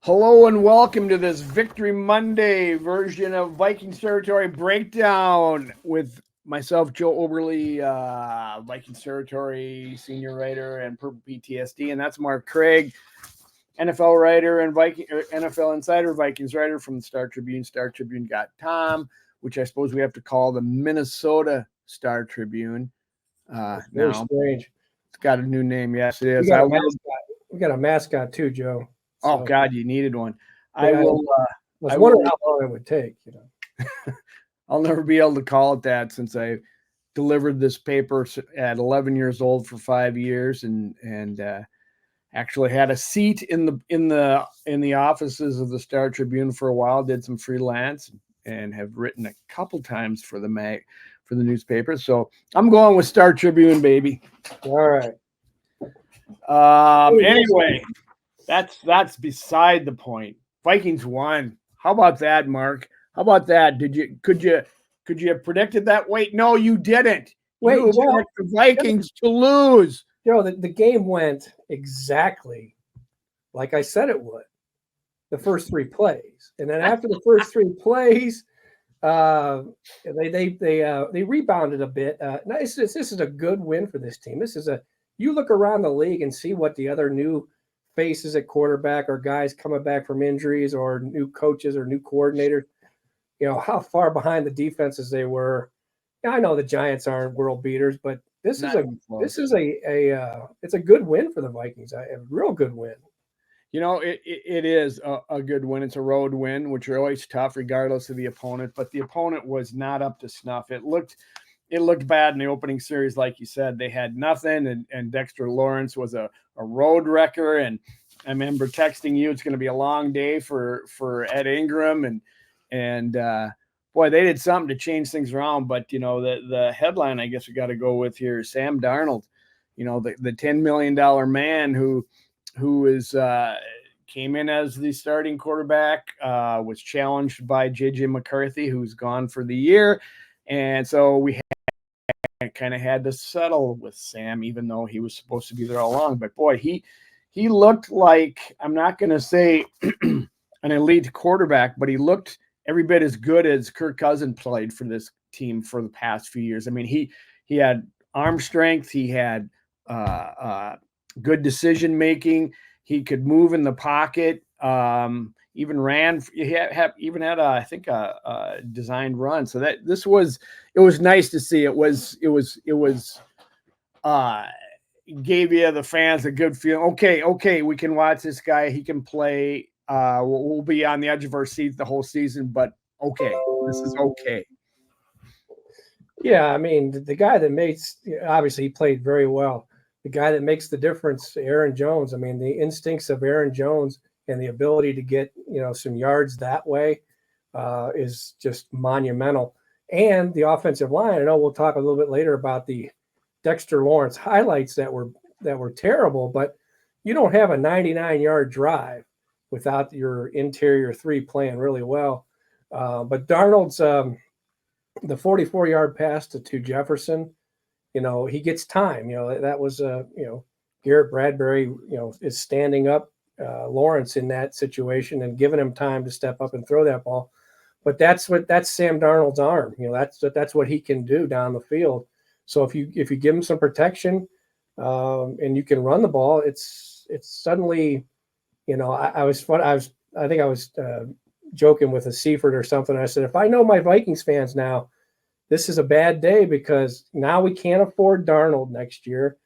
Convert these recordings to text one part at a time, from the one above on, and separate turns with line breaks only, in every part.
Hello and welcome to this Victory Monday version of Vikings Territory Breakdown with myself, Joe Oberly, Vikings Territory senior writer and Purple PTSD, and that's Mark Craig, NFL writer and NFL Insider Vikings writer from the Star Tribune. Star Tribune got Tom, which I suppose we have to call the Minnesota Star Tribune.
Very
Now
strange.
it's got a new name. Yes, it is.
We got a mascot too, Joe.
Oh God, you needed one.
I was wondering how long it would take.
I'll never be able to call it that since I delivered this paper at 11 years old for 5 years and actually had a seat in the offices of the Star Tribune for a while. Did some freelance and have written a couple times for the newspaper. So I'm going with Star Tribune, baby.
All right.
Anyway, that's beside the point. Vikings won. How about that, Mark? How about that? Could you have predicted that? Wait, no, you didn't.
Wait,
you
Joe,
picked the Vikings to lose.
Joe, the game went exactly like I said it would. The first three plays, and then after the first three plays, they rebounded a bit. This is a good win for this team. You look around the league and see what the other new faces at quarterback or guys coming back from injuries or new coaches or new coordinators, how far behind the defenses they were. I know the Giants aren't world beaters, but it's a good win for the Vikings. A real good win.
It is a good win. It's a road win, which are always tough regardless of the opponent, but the opponent was not up to snuff. It looked bad in the opening series, like you said. They had nothing, and Dexter Lawrence was a road wrecker. And I remember texting you, it's going to be a long day for Ed Ingram, and boy, they did something to change things around. But the headline I guess we got to go with here is Sam Darnold, the $10 million man who came in as the starting quarterback, was challenged by JJ McCarthy, who's gone for the year, and so we kind of had to settle with Sam, even though he was supposed to be there all along. But boy, he looked like, I'm not going to say an elite quarterback, but he looked every bit as good as Kirk Cousins played for this team for the past few years. I mean, he had arm strength, he had good decision making, he could move in the pocket. Even ran. He had a designed run. So it was nice to see. It was gave you, the fans, a good feeling. Okay, we can watch this guy. He can play. We'll be on the edge of our seats the whole season, but okay, this is okay.
Yeah, I mean, the guy that obviously he played very well. The guy that makes the difference, Aaron Jones. I mean, the instincts of Aaron Jones and the ability to get some yards that way is just monumental. And the offensive line. I know we'll talk a little bit later about the Dexter Lawrence highlights that were terrible, but you don't have a 99-yard drive without your interior three playing really well. But Darnold's the 44-yard pass to Jefferson, he gets time. That was Garrett Bradbury, is standing up Lawrence in that situation and giving him time to step up and throw that ball. But that's Sam Darnold's arm. That's what he can do down the field. So if you give him some protection and you can run the ball, it's suddenly, I think I was joking with a Seaford or something. I said, if I know my Vikings fans now, this is a bad day because now we can't afford Darnold next year.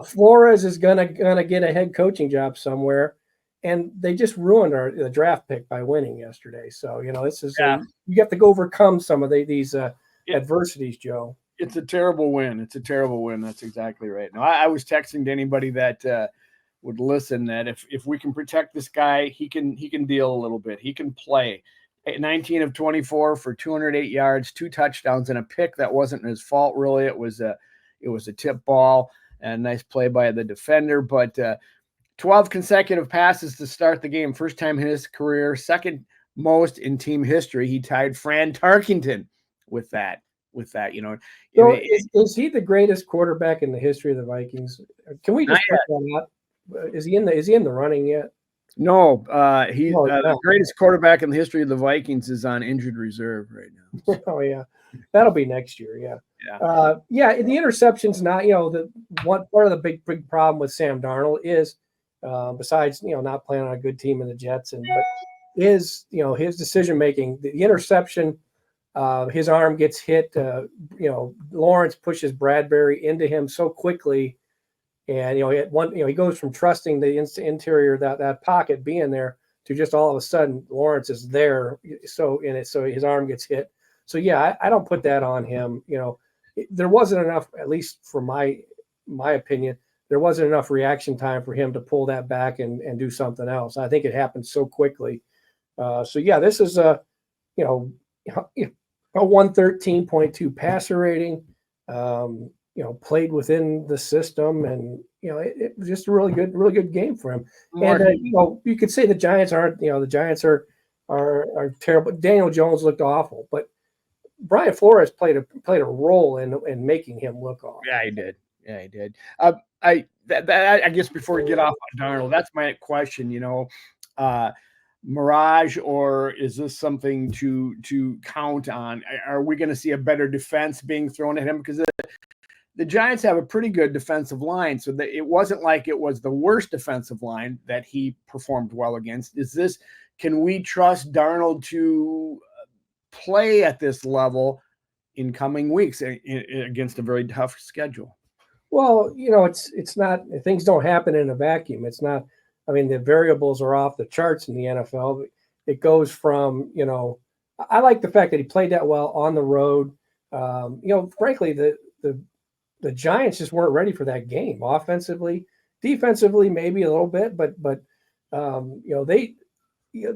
Flores is gonna get a head coaching job somewhere, and they just ruined the draft pick by winning yesterday. So this is you have to go overcome some of these adversities, Joe.
It's a terrible win. That's exactly right. Now, I was texting to anybody that would listen that if we can protect this guy, he can deal a little bit. He can play. 19 of 24 for 208 yards, 2 touchdowns, and a pick that wasn't his fault really. It was a tip ball. A nice play by the defender, but 12 consecutive passes to start the game. First time in his career, second most in team history. He tied Fran Tarkenton with that.
So is he the greatest quarterback in the history of the Vikings? Can we just put that up? Is he in the running yet?
No,
No, it's
the
not.
greatest quarterback in the history of the Vikings is on injured reserve right now.
Oh yeah, that'll be next year. Yeah,
Yeah.
yeah. The interceptions not. The one part of the big problem with Sam Darnold is, besides not playing on a good team in the Jets, but is his decision making. The interception, his arm gets hit. Lawrence pushes Bradbury into him so quickly, and he goes from trusting the interior that pocket being there to just all of a sudden Lawrence is there. So his arm gets hit. So yeah, I don't put that on him. There wasn't enough, at least for my opinion, there wasn't enough reaction time for him to pull that back and do something else. I think it happened so quickly. So yeah, this is you know a 113.2 passer rating. Played within the system, and it was just a really good game for him.
Mark,
And you could say the Giants aren't. The Giants are terrible. Daniel Jones looked awful, but Brian Flores played a role in making him look awful.
yeah, he did. Yeah, he did. I guess before we get off on Darnold, that's my question. Mirage, or is this something to count on? Are we going to see a better defense being thrown at him? Because the Giants have a pretty good defensive line, so that it wasn't like it was the worst defensive line that he performed well against. Can we trust Darnold to play at this level in coming weeks against a very tough schedule?
Well, it's not, things don't happen in a vacuum. It's not, I mean, the variables are off the charts in the NFL. It goes from, I like the fact that he played that well on the road. Frankly, the Giants just weren't ready for that game offensively, defensively, maybe a little bit, but the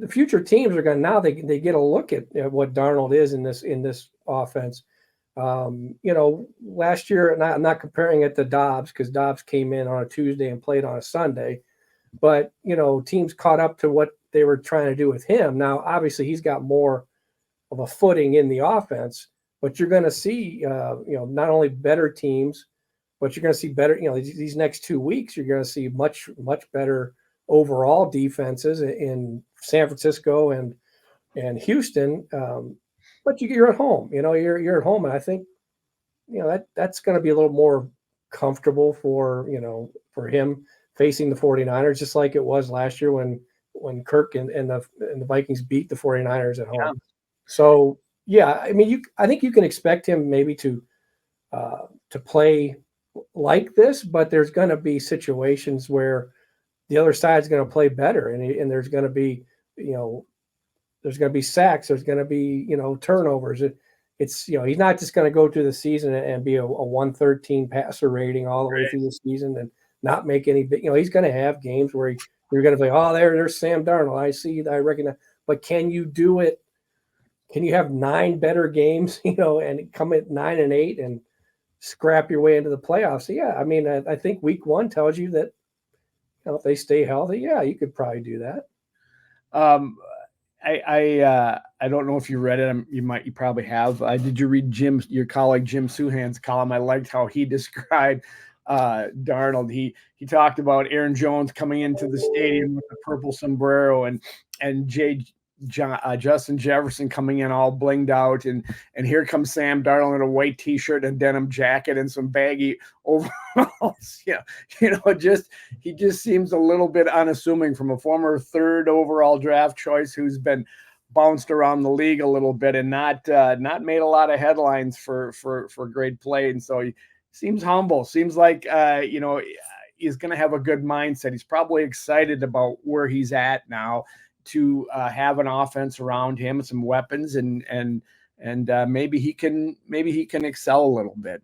future teams are going now. They get a look at what Darnold is in this offense. Last year, I'm not comparing it to Dobbs because Dobbs came in on a Tuesday and played on a Sunday, but teams caught up to what they were trying to do with him. Now, obviously, he's got more of a footing in the offense, but you're going to see, not only better teams, but you're going to see better. These next 2 weeks, you're going to see much better overall defenses in San Francisco and Houston. But you're at home. You're at home, and I think that's going to be a little more comfortable for him facing the 49ers, just like it was last year when Kirk and the Vikings beat the 49ers at home.
Yeah.
So yeah, I mean, I think you can expect him maybe to play like this, but there's going to be situations where the other side's going to play better, and there's going to be there's going to be sacks, there's going to be turnovers. It's he's not just going to go through the season and be a 113 passer rating all the way through the season and not make any big. He's going to have games where you're going to be, oh, there's Sam Darnold. I see, I recognize. But can you do it? Can you have 9 better games, and come at 9-8 and scrap your way into the playoffs? So, yeah, I mean, I think week 1 tells you that if they stay healthy, yeah, you could probably do that.
I don't know if you read it. You probably have. Did you read your colleague Jim Suhan's column? I liked how he described Darnold. He talked about Aaron Jones coming into the stadium with a purple sombrero and Justin Jefferson coming in all blinged out, and here comes Sam Darnold in a white T-shirt and denim jacket and some baggy overalls. He just seems a little bit unassuming from a former 3rd overall draft choice who's been bounced around the league a little bit and not made a lot of headlines for great play. And so he seems humble. Seems like he's going to have a good mindset. He's probably excited about where he's at now, to have an offense around him, some weapons, and maybe he can excel a little bit.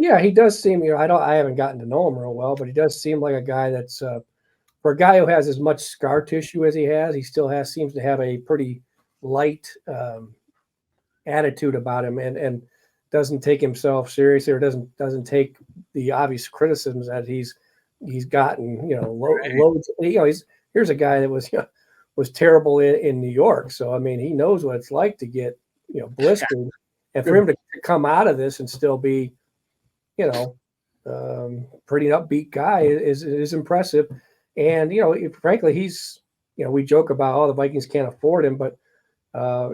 Yeah, he does seem. I haven't gotten to know him real well, but he does seem like a guy that's for a guy who has as much scar tissue as he has. He still seems to have a pretty light attitude about him, and doesn't take himself seriously, or doesn't take the obvious criticisms that he's gotten. Loads. Here's a guy that was terrible in New York. So, I mean, he knows what it's like to get, blistered. And for him to come out of this and still be, pretty upbeat guy is impressive. And frankly, he's we joke about the Vikings can't afford him, but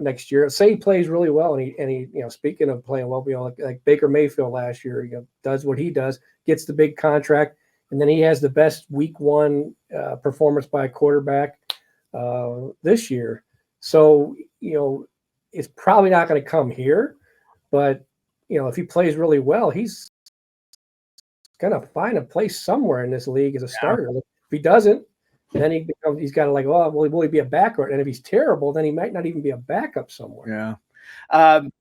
next year, say he plays really well, and he speaking of playing well, like Baker Mayfield last year, does what he does, gets the big contract, and then he has the best week one performance by a quarterback this year. So it's probably not going to come here, but if he plays really well, he's going to find a place somewhere in this league as a starter. If he doesn't, then he's got to will he be a backup? And if he's terrible, then he might not even be a backup somewhere.
Yeah.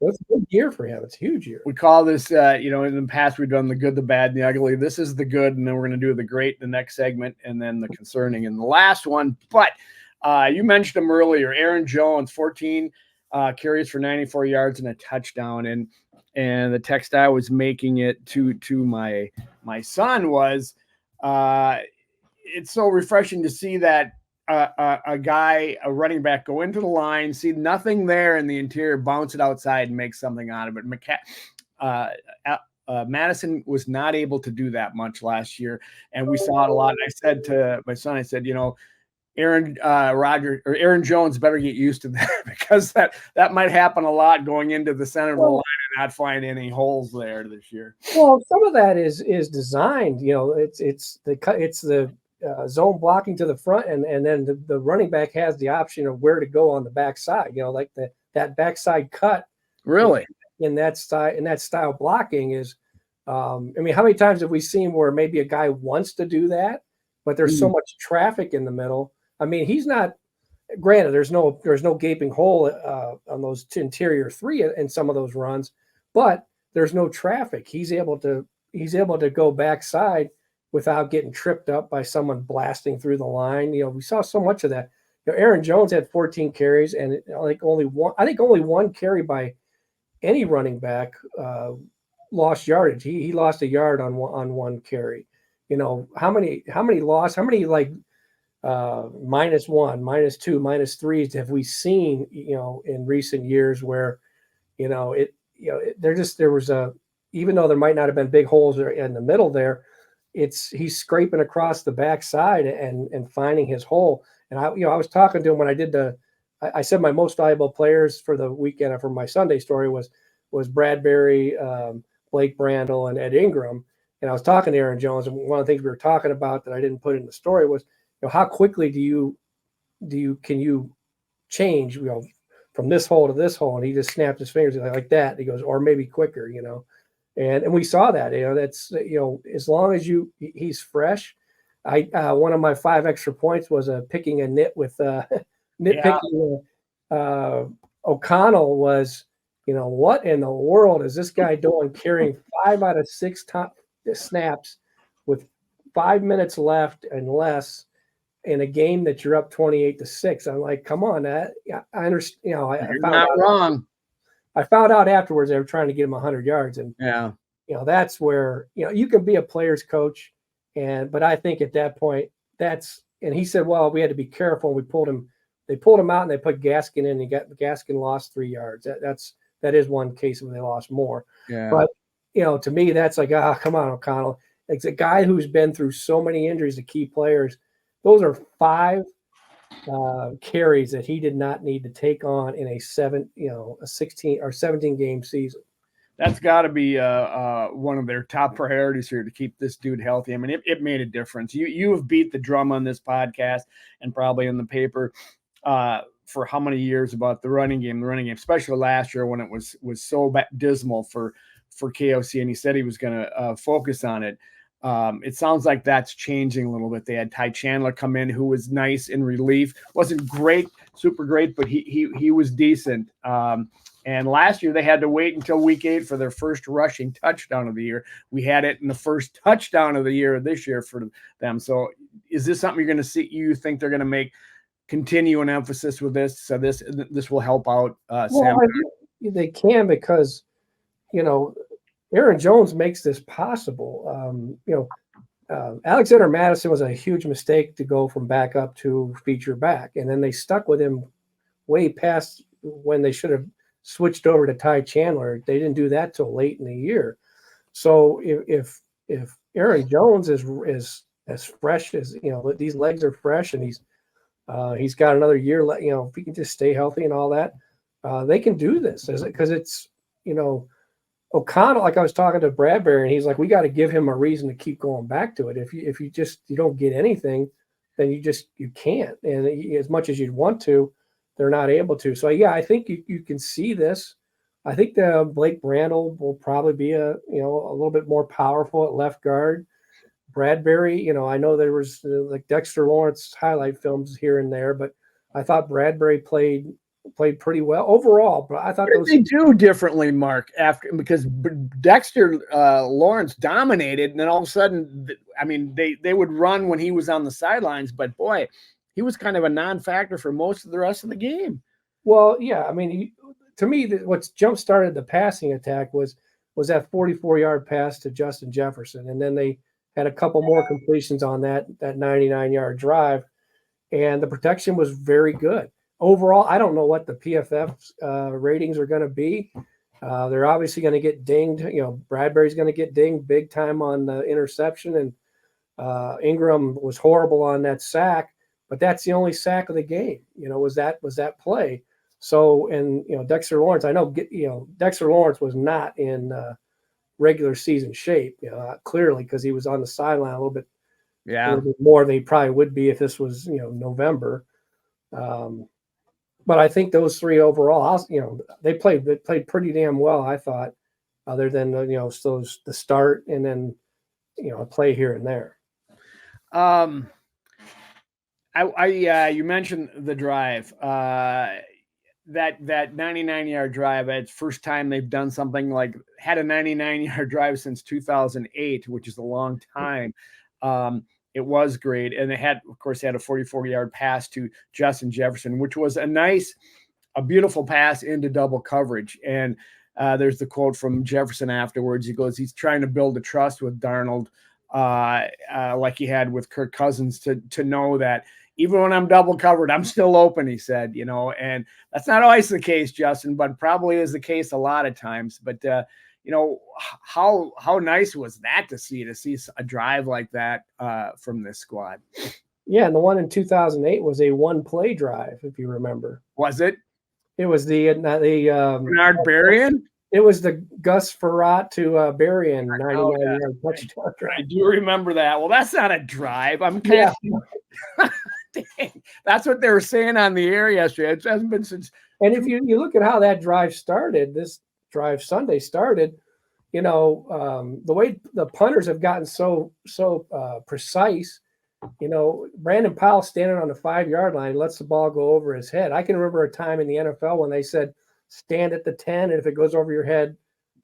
It's a good year for him. It's a huge year.
We call this, in the past we've done the good, the bad, and the ugly. This is the good, and then we're going to do the great in the next segment, and then the concerning in the last one. But you mentioned him earlier, Aaron Jones, 14 carries for 94 yards and a touchdown. And the text I was making it to my son was, it's so refreshing to see that a running back go into the line, see nothing there in the interior, bounce it outside and make something out of it. Madison was not able to do that much last year, and we saw it a lot. And I said to my son, I said, Aaron Jones better get used to that, because that might happen a lot going into the center of the line and not find any holes there this year.
Well, some of that is designed. It's the zone blocking to the front, and then the running back has the option of where to go on the backside. Like that backside cut.
Really,
in that style blocking is. How many times have we seen where maybe a guy wants to do that, but there's so much traffic in the middle? He's not. Granted, there's no gaping hole on those interior three in some of those runs, but there's no traffic. He's able to go backside without getting tripped up by someone blasting through the line. We saw so much of that. Aaron Jones had 14 carries, and only one carry by any running back lost yardage. He lost a yard on one carry. How many -1, -2, -3s have we seen in recent years where there was even though there might not have been big holes in the middle there, he's scraping across the backside and finding his hole. And I was talking to him when I did I said my most valuable players for the weekend for my Sunday story was Bradbury, Blake Brandel, and Ed Ingram. And I was talking to Aaron Jones, and one of the things we were talking about that I didn't put in the story was, how quickly can you change, from this hole to this hole? And he just snapped his fingers like that. He goes, or maybe quicker, and we saw that, that's, as long as he's fresh. One of my 5 extra points was picking a nit with nitpicking. O'Connell was, what in the world is this guy doing, carrying 5 out of 6 snaps with 5 minutes left and less in a game that you're up 28-6. I'm like, come on, I understand.
You're not wrong.
I found out afterwards they were trying to get him 100 yards, and that's where you can be a player's coach, but I think at that point and he said, well, we had to be careful. We pulled him. They pulled him out and they put Gaskin in. And Gaskin lost 3 yards. That is one case where they lost more.
Yeah.
But to me, that's like, come on, O'Connell. It's a guy who's been through so many injuries to key players. Those are 5 carries that he did not need to take on in a 16 or 17 game season.
That's got to be one of their top priorities here, to keep this dude healthy. It made a difference. You have beat the drum on this podcast and probably in the paper for how many years about the running game, especially last year when it was so dismal for KOC, and he said he was going to focus on it. It sounds like that's changing a little bit. They had Ty Chandler come in, who was nice in relief. Wasn't great, super great, but he was decent. And last year they had to wait until week 8 for their first rushing touchdown of the year. We had it in the first touchdown of the year this year for them. So is this something you're going to see? You think they're going to continue an emphasis with this? So this will help out Sam.
They can, because Aaron Jones makes this possible. Alexander Madison was a huge mistake to go from backup to feature back, and then they stuck with him way past when they should have switched over to Ty Chandler. They didn't do that till late in the year. So if Aaron Jones is as fresh as, these legs are fresh, and he's got another year. If he can just stay healthy and all that, they can do this because it's, O'Connell, like I was talking to Bradbury, and he's like, we got to give him a reason to keep going back to it. If you don't get anything, then you can't. And as much as you'd want to, they're not able to. So yeah, I think you can see this. I think the Blake Brandel will probably be a little bit more powerful at left guard. Bradbury, I know there was like Dexter Lawrence highlight films here and there, but I thought Bradbury played pretty well overall. But I thought
they do differently, Mark, because Dexter Lawrence dominated, and then all of a sudden, I mean, they would run when he was on the sidelines, but boy, he was kind of a non-factor for most of the rest of the game.
Well, yeah, I mean, to me, what's jump started the passing attack was that 44-yard pass to Justin Jefferson, and then they had a couple more completions on that 99-yard drive, and the protection was very good. Overall, I don't know what the PFF ratings are going to be. They're obviously going to get dinged. Bradbury's going to get dinged big time on the interception, and Ingram was horrible on that sack. But that's the only sack of the game. Was that play. So, and Dexter Lawrence, I know Dexter Lawrence was not in regular season shape. Clearly because he was on the sideline a little bit more than he probably would be if this was November. But I think those three overall, they played pretty damn well, I thought, other than the start and then a play here and there.
You mentioned the drive. That 99-yard drive. It's first time they've done something like had a 99-yard drive since 2008, which is a long time. It was great. And they had, of course, they had a 44-yard pass to Justin Jefferson, which was a beautiful pass into double coverage. And there's the quote from Jefferson afterwards. He goes, he's trying to build a trust with Darnold like he had with Kirk Cousins to know that even when I'm double covered, I'm still open, he said, and that's not always the case, Justin, but probably is the case a lot of times. But how nice was that to see a drive like that from this squad?
Yeah, and the one in 2008 was a one-play drive, if you remember.
Was it?
It was the
Bernard Berrien?
It was the Gus Farrat to Berrien 99-yard touchdown drive.
I do remember that. Well, that's not a drive. I'm kind of dang, that's what they were saying on the air yesterday. It hasn't been since.
And if you look at how that drive started, this drive Sunday started, the way the punters have gotten so precise. Brandon Powell standing on the 5-yard line lets the ball go over his head. I can remember a time in the NFL when they said stand at the 10, and if it goes over your head,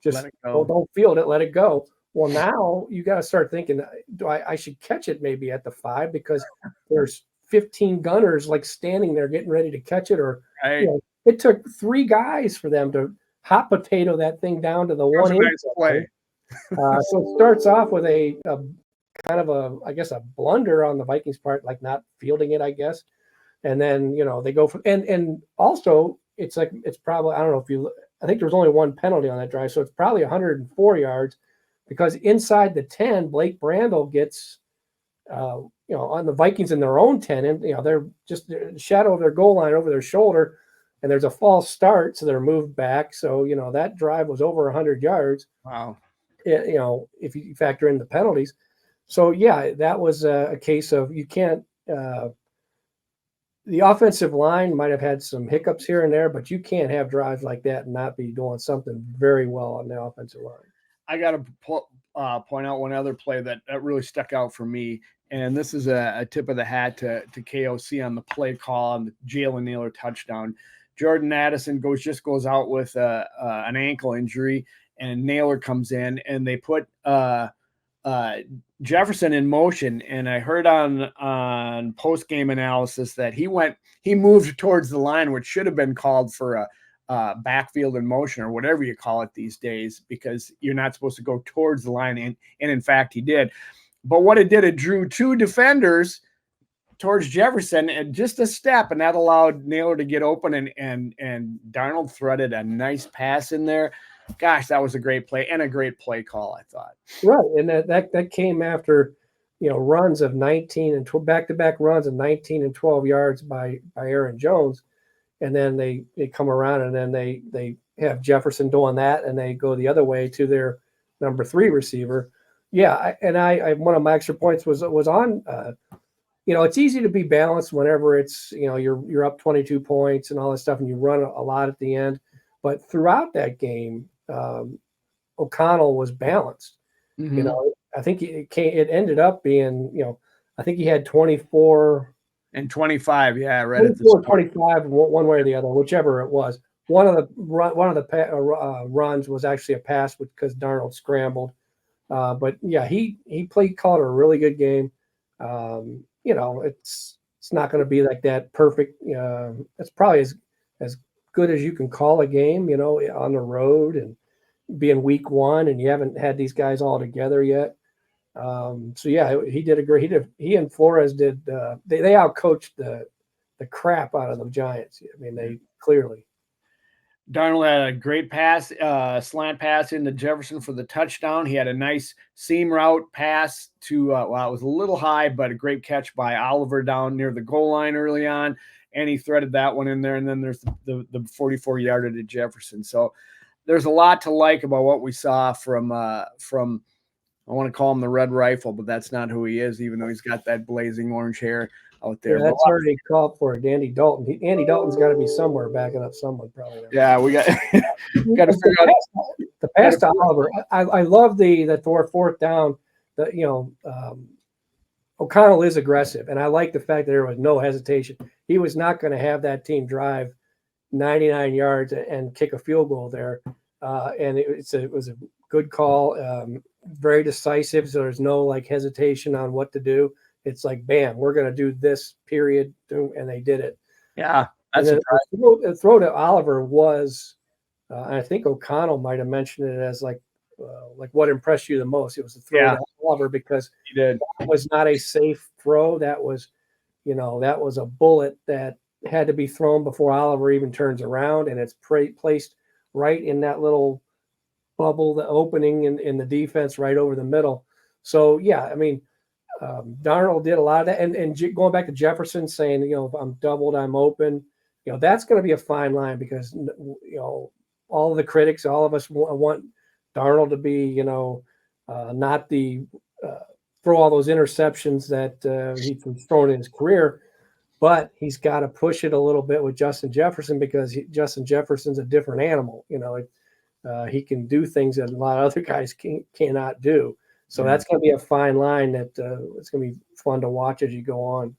just don't field it, let it go. Well, now you got to start thinking, I should catch it maybe at the 5 because there's 15 gunners like standing there getting ready to catch it. Or it took 3 guys for them to hot potato that thing down to the 1 inch play. So it starts off with a kind of a blunder on the Vikings part, like not fielding it, I guess. And then, they go for, and also it's probably, I think there was only 1 penalty on that drive. So it's probably 104 yards because inside the 10, Blake Brandel gets, on the Vikings in their own 10, and, they're just the shadow of their goal line over their shoulder, and there's a false start. So they're moved back. So, that drive was over 100 yards.
Wow.
If you factor in the penalties. So, yeah, that was a case of you can't the offensive line might have had some hiccups here and there, but you can't have drives like that and not be doing something very well on the offensive line.
I got to point out one other play that really stuck out for me, and this is a tip of the hat to KOC on the play call on the Jalen Nailor touchdown. Jordan Addison goes out with an ankle injury, and Nailor comes in, and they put Jefferson in motion, and I heard on post-game analysis that he moved towards the line, which should have been called for a backfield in motion or whatever you call it these days, because you're not supposed to go towards the line, and in fact he did. But what it did, it drew 2 defenders towards Jefferson and just a step, and that allowed Nailor to get open, and Darnold threaded a nice pass in there. Gosh, that was a great play and a great play call, I thought.
Right, and that came after, runs of 19 and back-to-back runs of 19 and 12 yards by Aaron Jones, and then they come around and then they have Jefferson doing that, and they go the other way to their number 3 receiver. Yeah, I one of my extra points was on. It's easy to be balanced whenever it's you're up 22 points and all this stuff, and you run a lot at the end. But throughout that game, O'Connell was balanced.
Mm-hmm.
I think it ended up being, I think he had 24
and 25. Yeah, right.
24, 25, one way or the other, whichever it was. One of the runs was actually a pass because Darnold scrambled. But yeah, he called a really good game. It's not going to be like that perfect. It's probably as good as you can call a game, on the road and being week 1, and you haven't had these guys all together yet. So yeah, he did a great. He and Flores did. They outcoached the crap out of the Giants. I mean, they clearly.
Darnold had a great pass, slant pass into Jefferson for the touchdown. He had a nice seam route pass to, it was a little high, but a great catch by Oliver down near the goal line early on. And he threaded that one in there. And then there's the 44-yarder to Jefferson. So there's a lot to like about what we saw from I want to call him the Red Rifle, but that's not who he is, even though he's got that blazing orange hair out there.
Yeah, that's already called for it. Andy Dalton. Andy Dalton's got to be somewhere backing up someone, probably.
Yeah, we got to figure out
the pass to Oliver. I love the fourth down. O'Connell is aggressive, and I like the fact that there was no hesitation. He was not going to have that team drive 99 yards and kick a field goal there, and it was a good call, very decisive. So there's no hesitation on what to do. It's like, bam, we're going to do this, period, and they did it.
Yeah, that's
the throw to Oliver was, I think O'Connell might have mentioned it as what impressed you the most. It was the throw to Oliver because
that
was not a safe throw. That was, that was a bullet that had to be thrown before Oliver even turns around, and it's placed right in that little bubble, the opening in the defense right over the middle. So, yeah, I mean, Darnold did a lot of that. And going back to Jefferson saying, if I'm doubled, I'm open, that's going to be a fine line because, all of the critics, all of us want Darnold to be, not the throw all those interceptions that he's thrown in his career, but he's got to push it a little bit with Justin Jefferson because Justin Jefferson's a different animal. He can do things that a lot of other guys cannot do. So that's going to be a fine line that it's going to be fun to watch as you go on.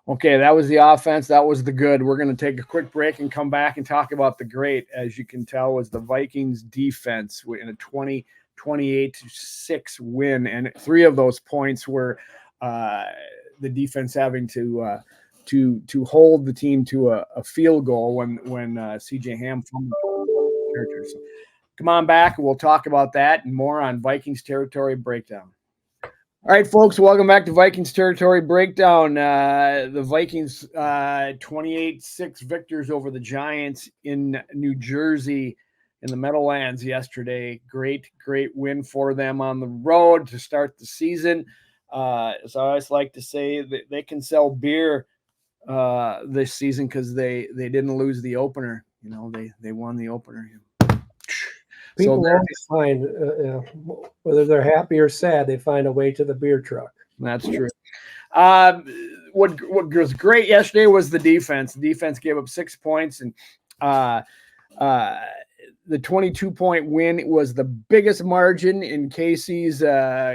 Okay, that was the offense. That was the good. We're going to take a quick break and come back and talk about the great, as you can tell, was the Vikings defense in a 28-6 win. And 3 of those points were the defense having to hold the team to a field goal when C.J. Ham fumbled. So come on back and we'll talk about that and more on Vikings Territory Breakdown. All right, folks, welcome back to Vikings Territory Breakdown. The Vikings 28-6 victors over the Giants in New Jersey in the Meadowlands yesterday. Great win for them on the road to start the season. As I always like to say, that they can sell beer this season because they didn't lose the opener. They won the opener.
People always find, whether they're happy or sad, they find a way to the beer truck.
That's true. What was great yesterday was the defense. The defense gave up 6 points, and the 22-point win was the biggest margin in Casey's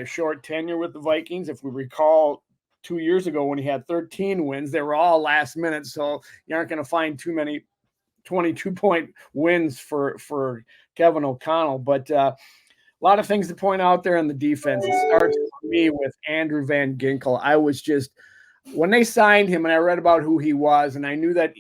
short tenure with the Vikings. If we recall, 2 years ago when he had 13 wins, they were all last minute, so you aren't going to find too many 22-point wins for Kevin O'Connell. But a lot of things to point out there in the defense. It starts for me with Andrew Van Ginkel. I was just, when they signed him and I read about who he was and I knew that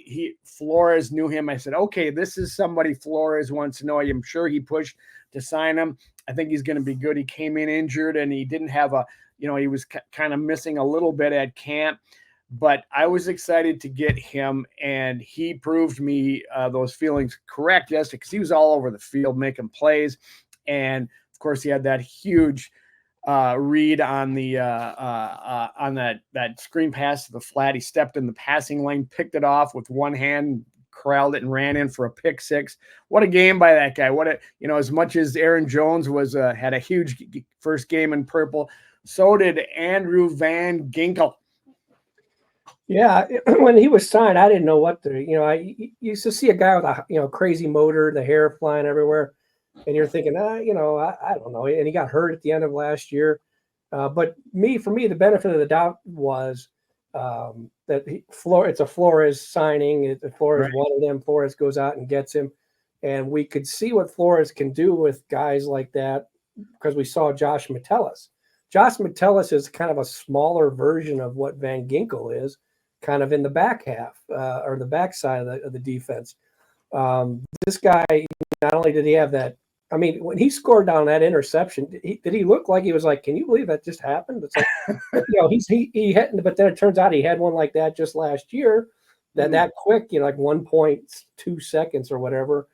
Flores knew him, I said, okay, this is somebody Flores wants to know. I'm sure he pushed to sign him. I think he's going to be good. He came in injured and he didn't have he was kind of missing a little bit at camp. But I was excited to get him, and he proved me those feelings correct yesterday because he was all over the field making plays. And, of course, he had that huge read on the on that screen pass to the flat. He stepped in the passing lane, picked it off with one hand, corralled it, and ran in for a pick six. What a game by that guy! What a as much as Aaron Jones was had a huge first game in purple, so did Andrew Van Ginkel.
Yeah, when he was signed, I didn't know what to. I used to see a guy with a crazy motor, the hair flying everywhere, and you're thinking, I don't know. And he got hurt at the end of last year. But for me, the benefit of the doubt was that it's a Flores signing. Flores wanted him. Flores goes out and gets him, and we could see what Flores can do with guys like that because we saw Josh Metellus. Josh Metellus is kind of a smaller version of what Van Ginkel is, kind of in the back half or the back side of the defense. This guy, not only did he have that, I mean, when he scored down that interception, did he look like he was like, can you believe that just happened? It's like, he had, but then it turns out he had one like that just last year, that quick, like 1.2 seconds or whatever.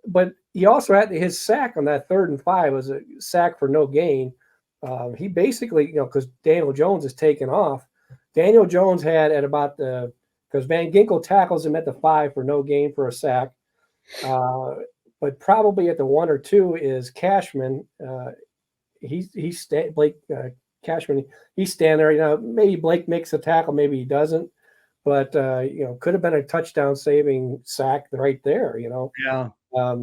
But he also had his sack on that 3rd and 5 was a sack for no gain. He basically, because Daniel Jones is taken off. Daniel Jones had at about because Van Ginkel tackles him at the 5 for no gain for a sack. But probably at the 1 or 2 is Cashman. Blake Cashman. He's standing there. Maybe Blake makes a tackle, maybe he doesn't. But could have been a touchdown saving sack right there.
Yeah.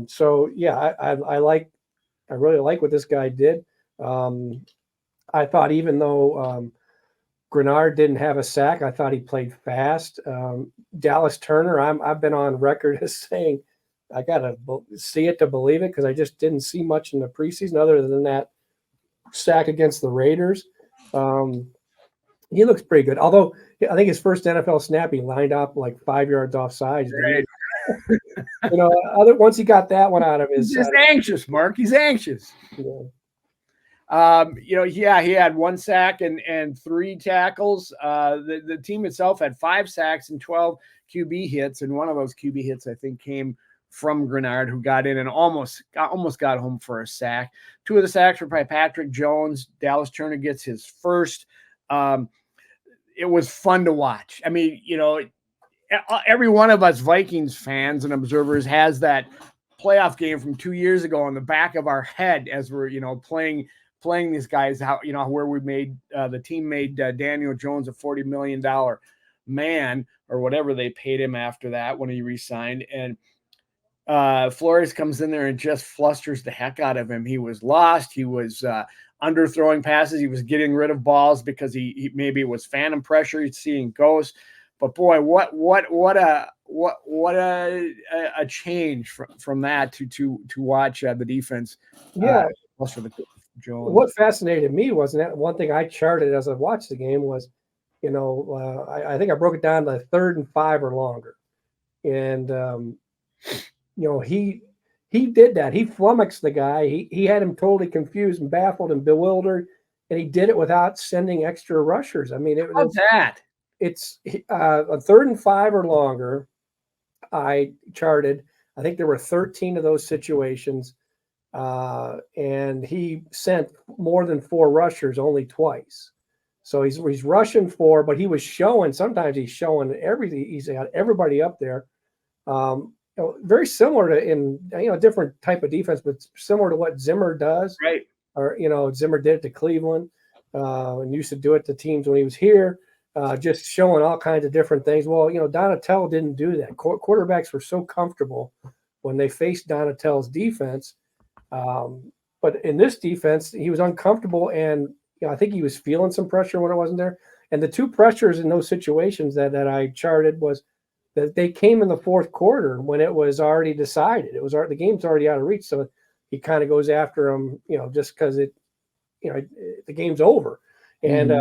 So yeah, I really like what this guy did. I thought even though Grenard didn't have a sack, I thought he played fast. Dallas Turner, I've been on record as saying I gotta see it to believe it because I just didn't see much in the preseason other than that sack against the Raiders. He looks pretty good. Although I think his first NFL snap, he lined up like 5 yards offside.
Right.
Once he got that one out of his,
he's anxious, Mark. He's anxious.
Yeah.
He had 1 sack and 3 tackles. The team itself had 5 sacks and 12 QB hits, and one of those QB hits I think came from Grenard, who got in and almost got home for a sack. 2 of the sacks were by Patrick Jones. Dallas Turner gets his first. It was fun to watch. I mean, every one of us Vikings fans and observers has that playoff game from 2 years ago on the back of our head as we're, playing these guys out, where we made the team made Daniel Jones a $40 million man or whatever they paid him after that when he resigned. And Flores comes in there and just flusters the heck out of him. He was lost. He was underthrowing passes. He was getting rid of balls because he maybe it was phantom pressure. He's seeing ghosts. But boy, what a change from that to watch the defense.
Yeah.
For the Jones.
What fascinated me was that one thing I charted as I watched the game was, I think I broke it down to 3rd and 5 or longer, and he did that. He flummoxed the guy. He had him totally confused and baffled and bewildered, and he did it without sending extra rushers. I mean,
how's that?
It's a 3rd and 5 or longer. I charted. I think there were 13 of those situations, and he sent more than 4 rushers only twice. So he's rushing 4, but he was showing. Sometimes he's showing everything. He's got everybody up there. Very similar to in different type of defense, but similar to what Zimmer does.
Right.
Or Zimmer did it to Cleveland, and used to do it to teams when he was here. Just showing all kinds of different things. Well, Donatell didn't do that. Quarterbacks were so comfortable when they faced Donatell's defense. But in this defense, he was uncomfortable, and I think he was feeling some pressure when it wasn't there. And the 2 pressures in those situations that I charted was that they came in the 4th quarter when it was already decided. The game's already out of reach. So he kind of goes after him, just because the game's over. And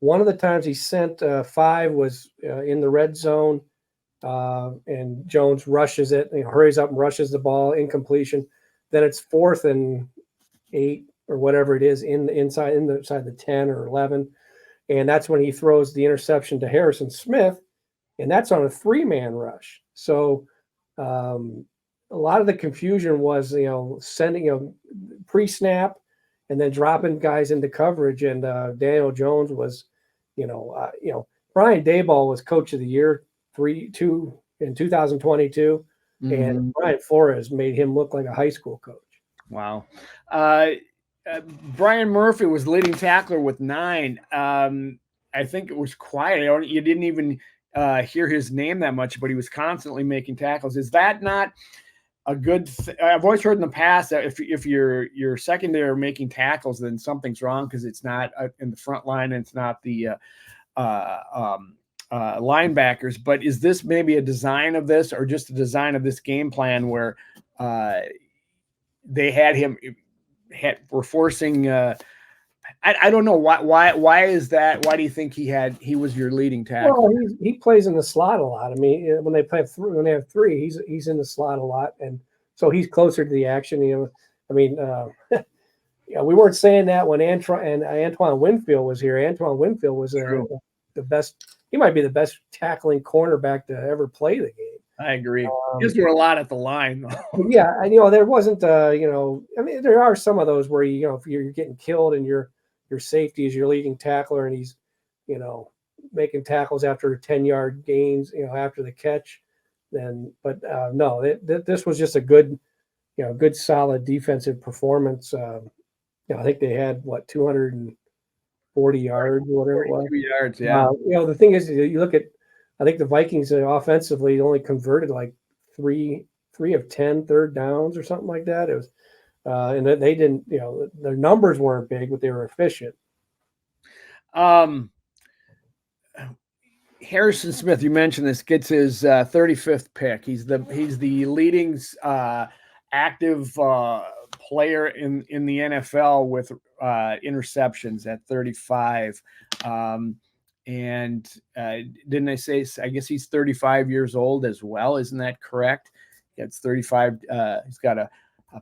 one of the times he sent 5 was in the red zone, and Jones rushes it, hurries up and rushes the ball, incompletion. Then it's 4th and 8 or whatever it is inside the 10 or 11. And that's when he throws the interception to Harrison Smith, and that's on a 3-man rush. So a lot of the confusion was, sending, pre-snap and then dropping guys into coverage. And Daniel Jones was, Brian Daboll was coach of the year in 2022. And Brian Flores made him look like a high school coach.
Wow. Brian Murphy was leading tackler with 9. I think it was quiet. You didn't even hear his name that much, but he was constantly making tackles. Is that not a good I've always heard in the past that if you're secondary making tackles, then something's wrong because it's not in the front line and it's not the linebackers. But is this maybe a design of this, or just a design of this game plan where they were forcing? I don't know why is that? Why do you think he was your leading tackle?
Well, he plays in the slot a lot. I mean, when they have 3, he's in the slot a lot, and so he's closer to the action. We weren't saying that when Antoine Winfield was here. Antoine Winfield was the best. He might be the best tackling cornerback to ever play the game.
I agree. Just were a lot at the line, though.
Yeah, and there wasn't. There are some of those where if you're getting killed and your safety is your leading tackler and he's, making tackles after 10-yard gains, after the catch. But this was just a good solid defensive performance. I think they had 240 yards, whatever it was.
Yards, yeah.
The thing is, you look at, I think the Vikings offensively only converted like 3 of 10 third downs or something like that. It was, and they didn't, their numbers weren't big, but they were efficient.
Harrison Smith, you mentioned this, gets his 35th pick. He's the leading active player in the NFL with interceptions at 35. And didn't I say? I guess he's 35 years old as well. Isn't that correct? It's 35. He's got a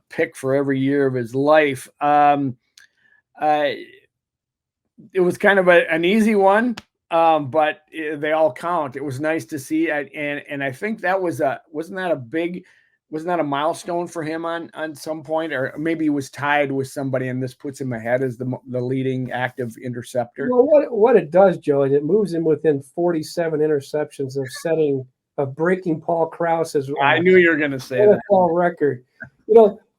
pick for every year of his life. It was kind of an easy one, but they all count. It was nice to see, and I think that wasn't that a milestone for him on some point, or maybe he was tied with somebody, and this puts him ahead as the leading active interceptor.
Well, what it does, Joe, is it moves him within 47 interceptions of breaking Paul Krause's.
I knew you were going to say that
record.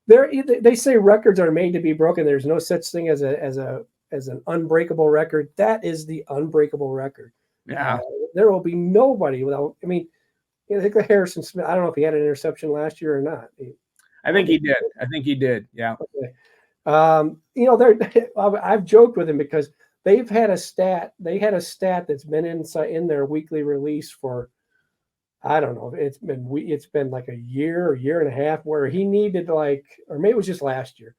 They say records are made to be broken. There's no such thing as an unbreakable record. That is the unbreakable record.
Yeah,
there will be nobody without. I mean, I think Harrison Smith. I don't know if he had an interception last year or not.
I think he did. Yeah.
Okay. I've joked with him because they've had a stat. They had a stat that's been in their weekly release for, I don't know. It's been like a year and a half where he needed or maybe it was just last year,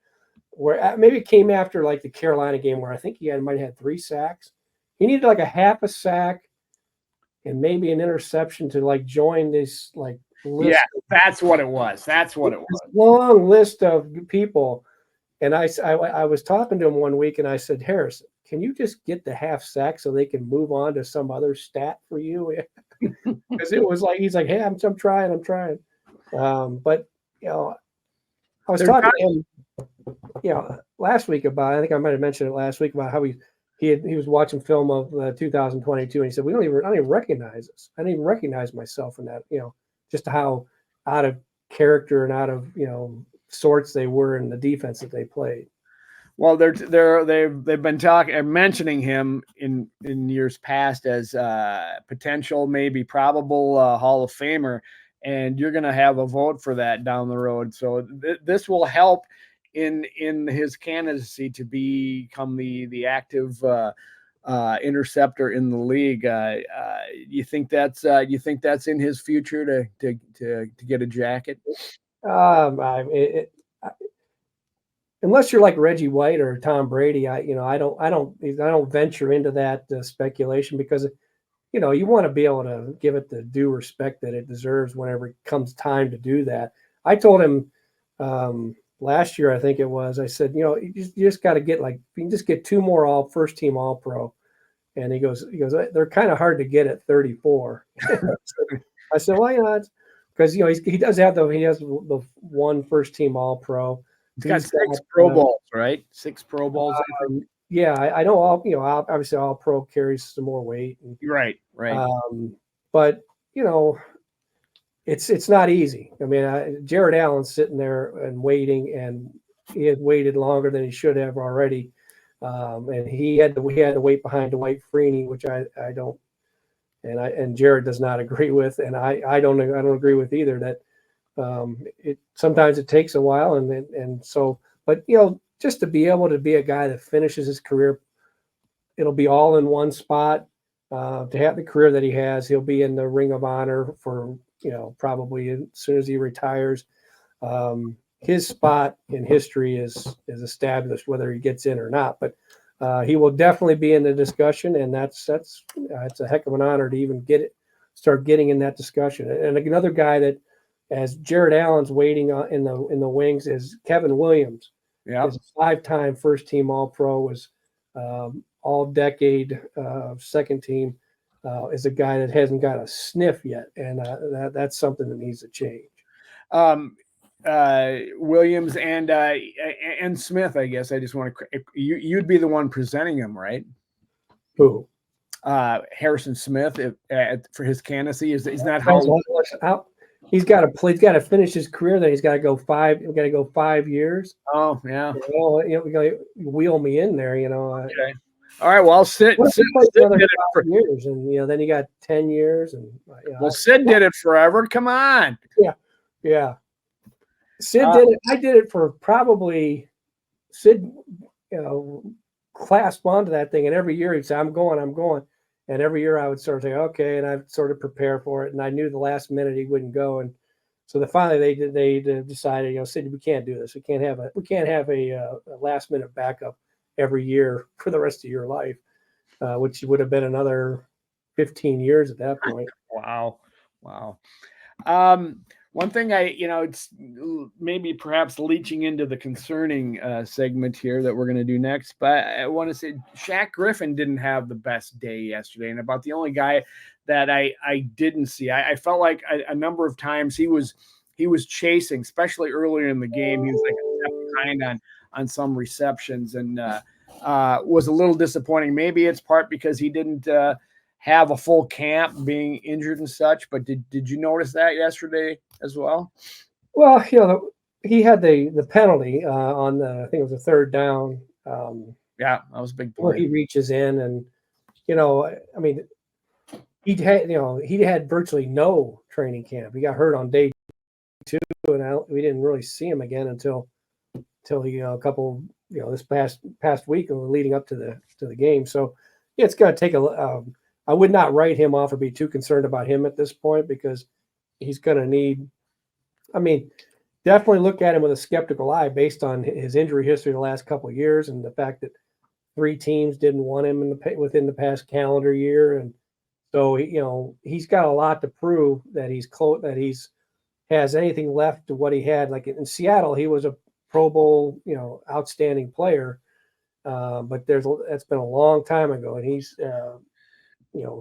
where maybe it came after like the Carolina game where I think he might have had 3 sacks. He needed like a half a sack and maybe an interception to join this list.
Yeah, that's what it was.
Long list of people. And I was talking to him one week and I said, Harrison, can you just get the half sack so they can move on to some other stat for you? Because it was he's like, hey, I'm trying. But I was talking to him, last week about, I think I might have mentioned it last week about how he was watching film of 2022 and he said, I don't even recognize this. I didn't even recognize myself in that, just how out of character and out of, sorts they were in the defense that they played.
Well, they've been mentioning him in years past as potential, maybe probable Hall of Famer, and you're going to have a vote for that down the road. So this will help in his candidacy to become the active interceptor in the league. You think that's in his future to get a jacket?
Unless you're like Reggie White or Tom Brady, I don't venture into that speculation because, you want to be able to give it the due respect that it deserves whenever it comes time to do that. I told him last year, I think it was, I said, you just got to get you can just get 2 more first team All Pro. And he goes, they're kind of hard to get at 34. I said, well, because he does have he has the one first team All Pro.
He's got 6 Pro Bowls, right? 6 Pro Bowls.
Yeah, I know obviously All Pro carries some more weight. And,
right.
But it's not easy. I mean, Jared Allen's sitting there and waiting, and he had waited longer than he should have already. And we had to wait behind Dwight Freeney, which I don't, and Jared does not agree with, and I don't agree with either. That sometimes it takes a while, and so, but just to be able to be a guy that finishes his career, it'll be all in one spot. To have the career that he has, he'll be in the Ring of Honor for probably as soon as he retires. His spot in history is established, whether he gets in or not. But he will definitely be in the discussion, and it's a heck of an honor to even start getting in that discussion. And another guy that, as Jared Allen's waiting in the wings, is Kevin Williams.
Yeah,
he's a 5-time first team All Pro, was all decade second team. Is a guy that hasn't got a sniff yet, and that's something that needs to change.
Williams and Smith, I guess. I just want to you'd be the one presenting him, right?
Who?
Harrison Smith for his candidacy. Is not
how he's got to play. He's got to finish his career. Then he's got to go 5. He's got to go 5 years.
Oh yeah.
Wheel me in there.
Okay. All right. Well, Sid did it
for years, and then you got 10 years, and
Sid did it forever. Come on.
Yeah. Sid did it. I did it for probably Sid. Clasped onto that thing, and every year he'd say, "I'm going," and every year I would sort of say, "Okay," and I'd sort of prepare for it, and I knew the last minute he wouldn't go, and so finally they decided, Sid, we can't do this. We can't have a last minute backup every year for the rest of your life, which would have been another 15 years at that point.
Wow. One thing it's maybe perhaps leaching into the concerning segment here that we're going to do next, but I want to say Shaq Griffin didn't have the best day yesterday, and about the only guy that I didn't see. I felt like a number of times he was chasing, especially earlier in the game. He was like a step behind on some receptions, and was a little disappointing. Maybe it's part because he didn't have a full camp, being injured and such. But did you notice that yesterday as well?
Well, he had the penalty on I think it was a 3rd down.
Yeah, that was a big play.
Where he reaches in, and I mean, he had virtually no training camp. He got hurt on day 2, and we didn't really see him again until he a couple this past week leading up to the game. So yeah, it's going to take I would not write him off or be too concerned about him at this point, because he's going to need. I mean, definitely look at him with a skeptical eye based on his injury history the last couple of years, and the fact that 3 teams didn't want him within the past calendar year, and so he's got a lot to prove that he's has anything left to what he had. Like in Seattle, he was a Pro Bowl outstanding player, but that's been a long time ago, and he's.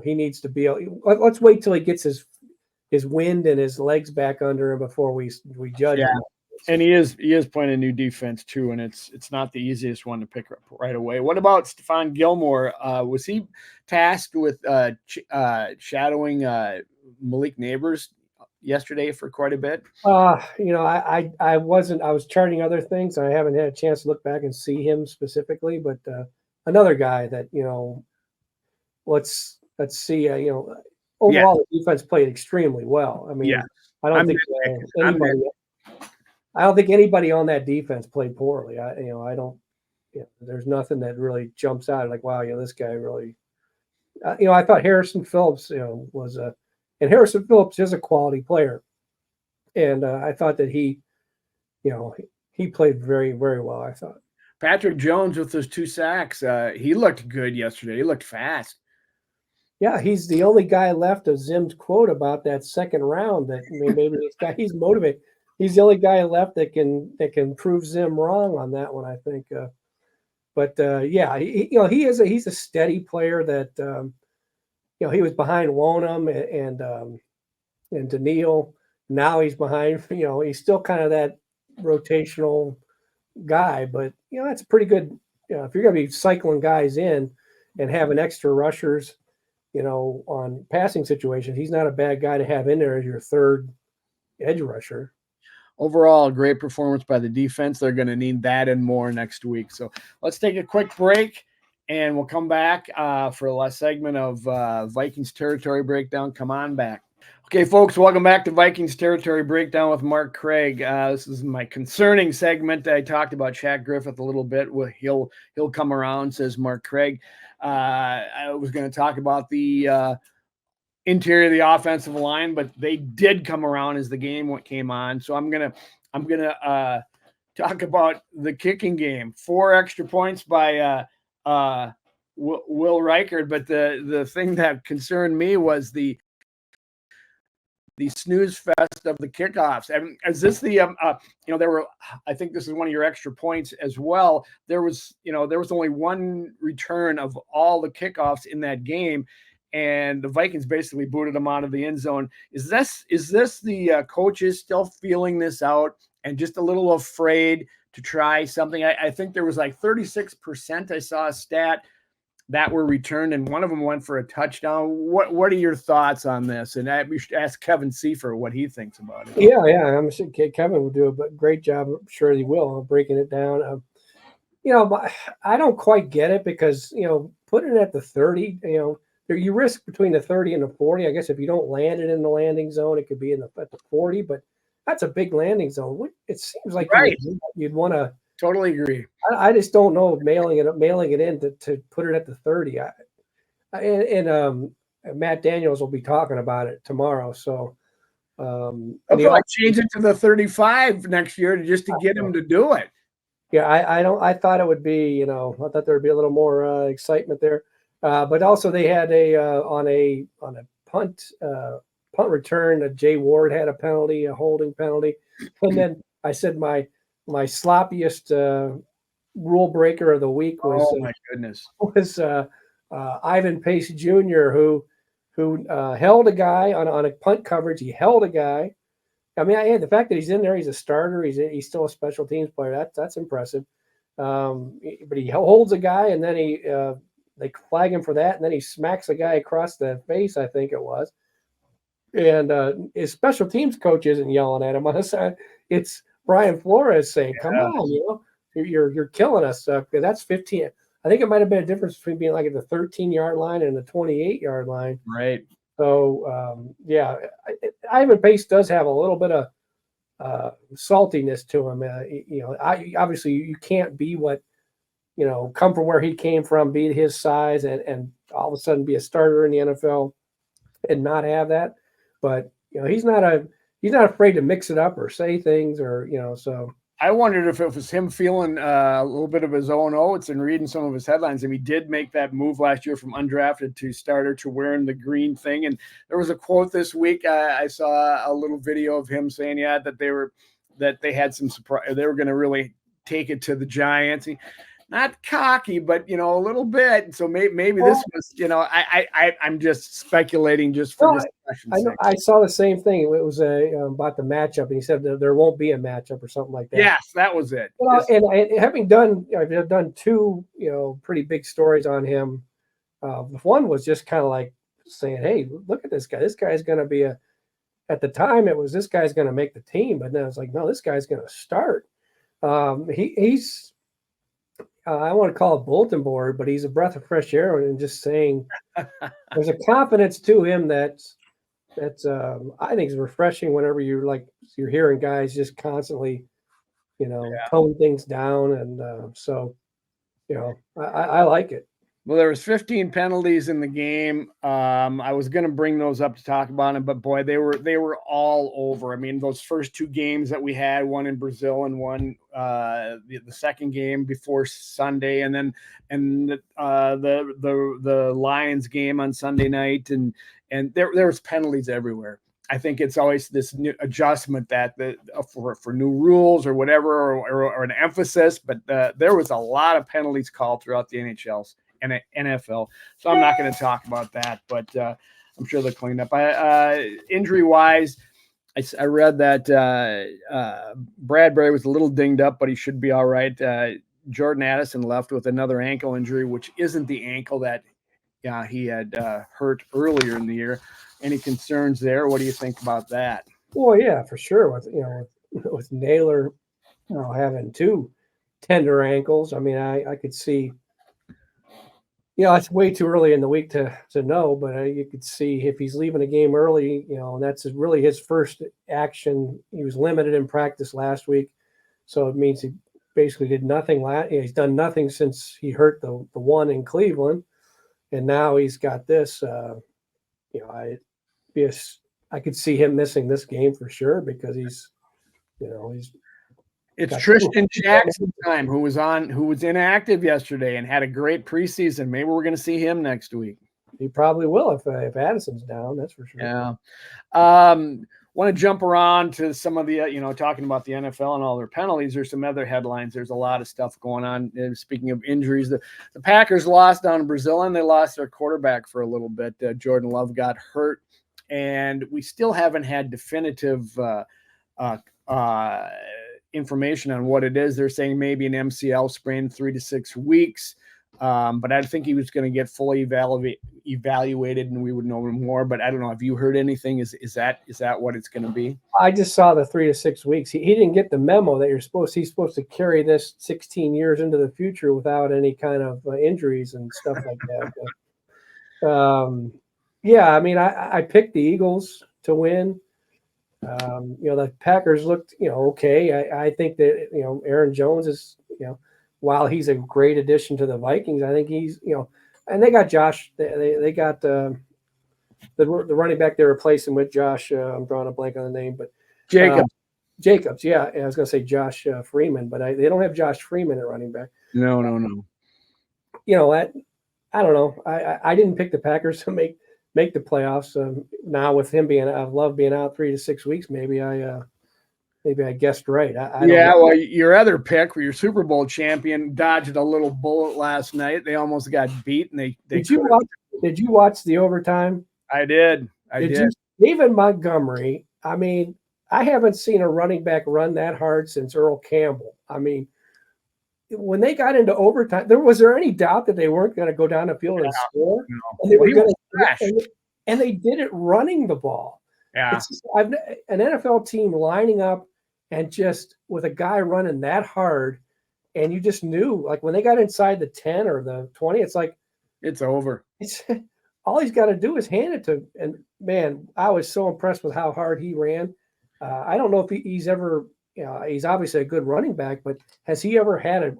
He needs to be. Let's wait till he gets his wind and his legs back under him before we judge him.
And he is playing a new defense too, and it's not the easiest one to pick up right away. What about Stephon Gilmore? Was he tasked with shadowing Malik Neighbors yesterday for quite a bit?
I wasn't. I was charting other things. I haven't had a chance to look back and see him specifically, but another guy that let's see. Overall, the defense played extremely well. I mean, I don't think anybody on that defense played poorly. I don't. There's nothing that really jumps out like, wow, this guy really. I thought Harrison Phillips, was and Harrison Phillips is a quality player, and I thought that he played very, very well. I thought
Patrick Jones with those 2 sacks, he looked good yesterday. He looked fast.
Yeah, he's the only guy left of Zim's quote about that second round that maybe this guy, he's motivated. He's the only guy left that can prove Zim wrong on that one, I think. Yeah, he's a steady player that he was behind Wonham and Daniil, Now he's behind. He's still kind of that rotational guy, but that's pretty good. If you're going to be cycling guys in and having extra rushers, on passing situations, he's not a bad guy to have in there as your third edge rusher.
Overall, a great performance by the defense. They're going to need that and more next week. So let's take a quick break, and we'll come back for a last segment of Vikings territory breakdown. Come on back. Okay, folks, welcome back to Vikings Territory Breakdown with Mark Craig. This is my concerning segment. I talked about Shaq Griffith a little bit. He'll come around, says Mark Craig. I was going to talk about the interior of the offensive line, but they did come around as the game came on. So I'm gonna talk about the kicking game. 4 extra points by Will Reichard, but the thing that concerned me was the snooze fest of the kickoffs. And is this the there were, I think this is one of your extra points as well. There was only one return of all the kickoffs in that game, and the Vikings basically booted them out of the end zone. Is this the coaches still feeling this out and just a little afraid to try something? I think there was like 36%. I saw a stat that were returned, and one of them went for a touchdown. What are your thoughts on this? And we should ask Kevin Seifer what he thinks about it.
Yeah, I'm sure Kevin will do a great job. I'm sure he will breaking it down. I don't quite get it because putting it at the 30, you risk between the 30 and the 40. I guess if you don't land it in the landing zone, it could be at the 40, but that's a big landing zone. It seems like
right.
You'd want to.
Totally agree.
I just don't know mailing it in to put it at the 30. And Matt Daniels will be talking about it tomorrow. So
I'll probably change it to the 35 next year just to get him to do it.
Yeah, I thought it would be, I thought there would be a little more excitement there. But also they had on a punt return, Jay Ward had a penalty, a holding penalty. And then I said my sloppiest rule breaker of the week was
oh my goodness
was Ivan Pace Jr. who held a guy on a punt coverage. He held a guy. I mean, the fact that he's in there, he's a starter. He's still a special teams player. That's impressive. But he holds a guy, and then they flag him for that, and then he smacks a guy across the face, I think it was. And his special teams coach isn't yelling at him on the side. It's Brian Flores saying, "Come on, you're killing us." That's 15. I think it might have been a difference between being like at the 13-yard line and the 28-yard line.
Right.
So Ivan Pace does have a little bit of saltiness to him. Obviously you can't be come from where he came from, be his size, and all of a sudden be a starter in the NFL and not have that. But he's not afraid to mix it up or say things or so.
I wondered if it was him feeling a little bit of his own oats and reading some of his headlines. And he did make that move last year from undrafted to starter to wearing the green thing. And there was a quote this week. I saw a little video of him saying, that they had some surprise. They were going to really take it to the Giants. Not cocky, but a little bit. So maybe this was, I'm just speculating just for discussion's sake.
I saw the same thing. It was about the matchup, and he said there won't be a matchup or something like that.
Yes, that was it.
And having done, I've done 2, pretty big stories on him. One was just kind of like saying, "Hey, look at this guy. This guy's going to be At the time, it was this guy's going to make the team, but then it's like, no, this guy's going to start. He's. I want to call it bulletin board, but he's a breath of fresh air, and just saying there's a confidence to him that's I think is refreshing whenever you're hearing guys just constantly, tone things down, and I like it.
Well, there was 15 penalties in the game. I was going to bring those up to talk about them, but boy, they were all over. I mean, those first 2 games that we had, one in Brazil and one the second game before Sunday, and then the Lions game on Sunday night, and there was penalties everywhere. I think it's always this new adjustment that for new rules or whatever, or an emphasis, but there was a lot of penalties called throughout the NHL's and NFL. So I'm not going to talk about that, but I'm sure they'll clean up. Injury wise, I read that Bradbury was a little dinged up, but he should be all right. Jordan Addison left with another ankle injury, which isn't the ankle that he had hurt earlier in the year. Any concerns there? What do you think about that?
Well, yeah, for sure. With Naylor, having two tender ankles, I mean, I could see. It's way too early in the week to know, but you could see if he's leaving a game early, and that's really his first action. He was limited in practice last week, so it means he basically did nothing. He's done nothing since he hurt the one in Cleveland, and now he's got this. I could see him missing this game for sure because he's.
It's Tristan Jackson time, who was inactive yesterday and had a great preseason. Maybe we're going to see him next week.
He probably will if Addison's down. That's for sure.
Yeah. Want to jump around to some of the talking about the NFL and all their penalties. There's some other headlines. There's a lot of stuff going on. And speaking of injuries, the Packers lost down in Brazil and they lost their quarterback for a little bit. Jordan Love got hurt, and we still haven't had definitive information on what it is. They're saying maybe an MCL sprain, 3 to 6 weeks. But I think he was going to get fully evaluated and we would know more. But I don't know. Have you heard anything? Is that what it's going to be?
I just saw the 3 to 6 weeks. He didn't get the memo that he's supposed to carry this 16 years into the future without any kind of injuries and stuff like that. But, yeah, I mean, I picked the Eagles to win. The Packers looked, okay. I think that, Aaron Jones is, while he's a great addition to the Vikings, I think he's, and they got Josh, they got the running back they're replacing with Josh. I'm drawing a blank on the name, but Jacobs. Yeah. I was going to say Josh Freeman, but they don't have Josh Freeman at running back.
No.
I don't know. I didn't pick the Packers to make the playoffs. Now with him being out 3 to 6 weeks, maybe I guessed right. I don't know.
Well, your other pick, your Super Bowl champion, dodged a little bullet last night. They almost got beat, and
Did you watch the overtime?
I did.
David Montgomery. I mean, I haven't seen a running back run that hard since Earl Campbell. I mean, when they got into overtime, was there any doubt that they weren't going to go down the field and score?
No.
And they were going to crash, and they did it running the ball.
Yeah,
an NFL team lining up and just with a guy running that hard, and you just knew, like when they got inside the 10 or the 20, it's like
it's over.
It's all he's got to do is hand it to. And man, I was so impressed with how hard he ran. I don't know if he's ever. He's obviously a good running back, but has he ever had a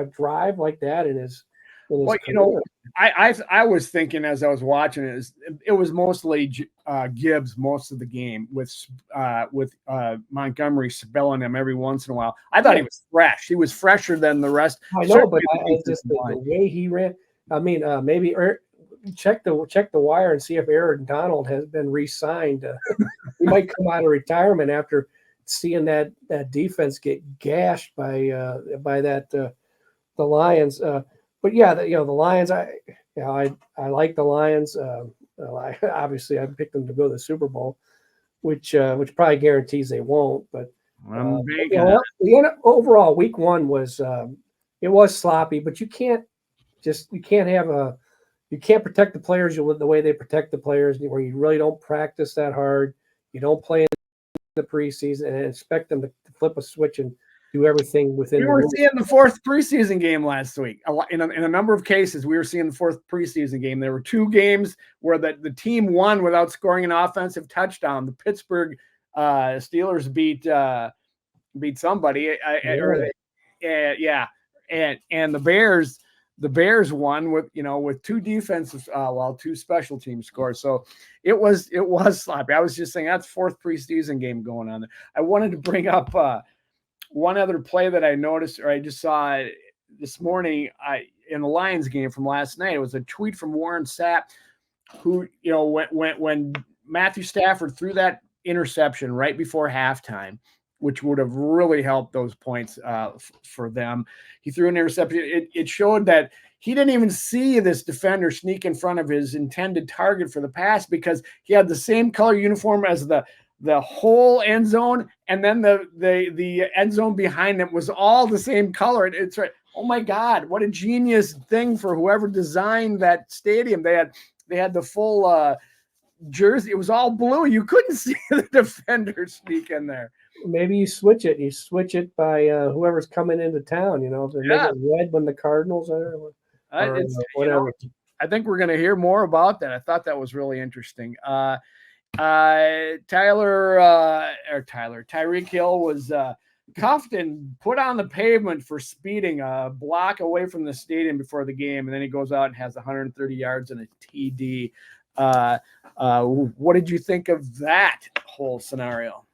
drive like that in his career?
I was thinking as I was watching it was mostly Gibbs most of the game with Montgomery spelling him every once in a while. I thought he was fresh. He was fresher than the rest.
I know, but it's just the way he ran. I mean, maybe check the wire and see if Aaron Donald has been re-signed. He might come out of retirement after seeing that defense get gashed by the Lions. But yeah, the Lions. I like the Lions. Obviously, I picked them to go to the Super Bowl, which probably guarantees they won't. But overall, Week 1 was it was sloppy. But you can't protect the players the way they protect the players, where you really don't practice that hard. You don't play in the preseason and expect them to flip a switch and do everything within.
We were seeing the fourth preseason game last week. In a number of cases, we were seeing the fourth preseason game. There were 2 games where the team won without scoring an offensive touchdown. The Pittsburgh Steelers beat somebody, and the Bears won with 2 defensive, 2 special team scores. So it was sloppy. I was just saying that's 4th preseason game going on. I wanted to bring up one other play that I noticed, or I just saw this morning in the Lions game from last night. It was a tweet from Warren Sapp, who, when Matthew Stafford threw that interception right before halftime, which would have really helped those points for them. He threw an interception. It showed that he didn't even see this defender sneak in front of his intended target for the pass because he had the same color uniform as the the whole end zone, and then the end zone behind them was all the same color. It's right. Oh my God, what a genius thing for whoever designed that stadium. They had the full jersey. It was all blue. You couldn't see the defenders sneak in there.
Maybe you switch it. You switch it by whoever's coming into town. If they make it red when the Cardinals are, or whatever.
I think we're going to hear more about that. I thought that was really interesting. Tyreek Hill was cuffed and put on the pavement for speeding a block away from the stadium before the game, and then he goes out and has 130 yards and a TD. What did you think of that whole scenario?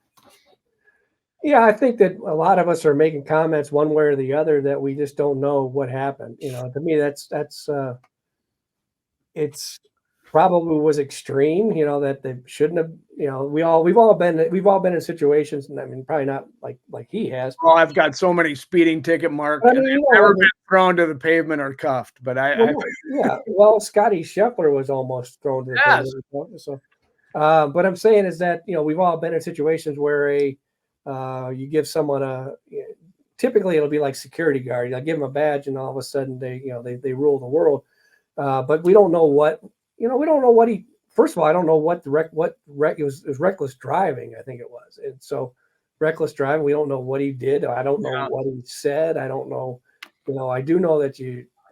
Yeah, I think that a lot of us are making comments one way or the other that we just don't know what happened. To me, that's it's probably was extreme. That they shouldn't have. We've all been in situations, and I mean, probably not like he has.
Oh, I've got so many speeding ticket marks. I've never been thrown to the pavement or cuffed, but
yeah. Well, Scotty Scheffler was almost thrown to the pavement. So, but I'm saying is that we've all been in situations where you give someone typically it'll be like security guard. You give them a badge, and all of a sudden they rule the world. But we don't know what we don't know what he. First of all, I don't know what it was reckless driving. I think it was, and so reckless driving. We don't know what he did. I don't know what he said. I don't know. I do know that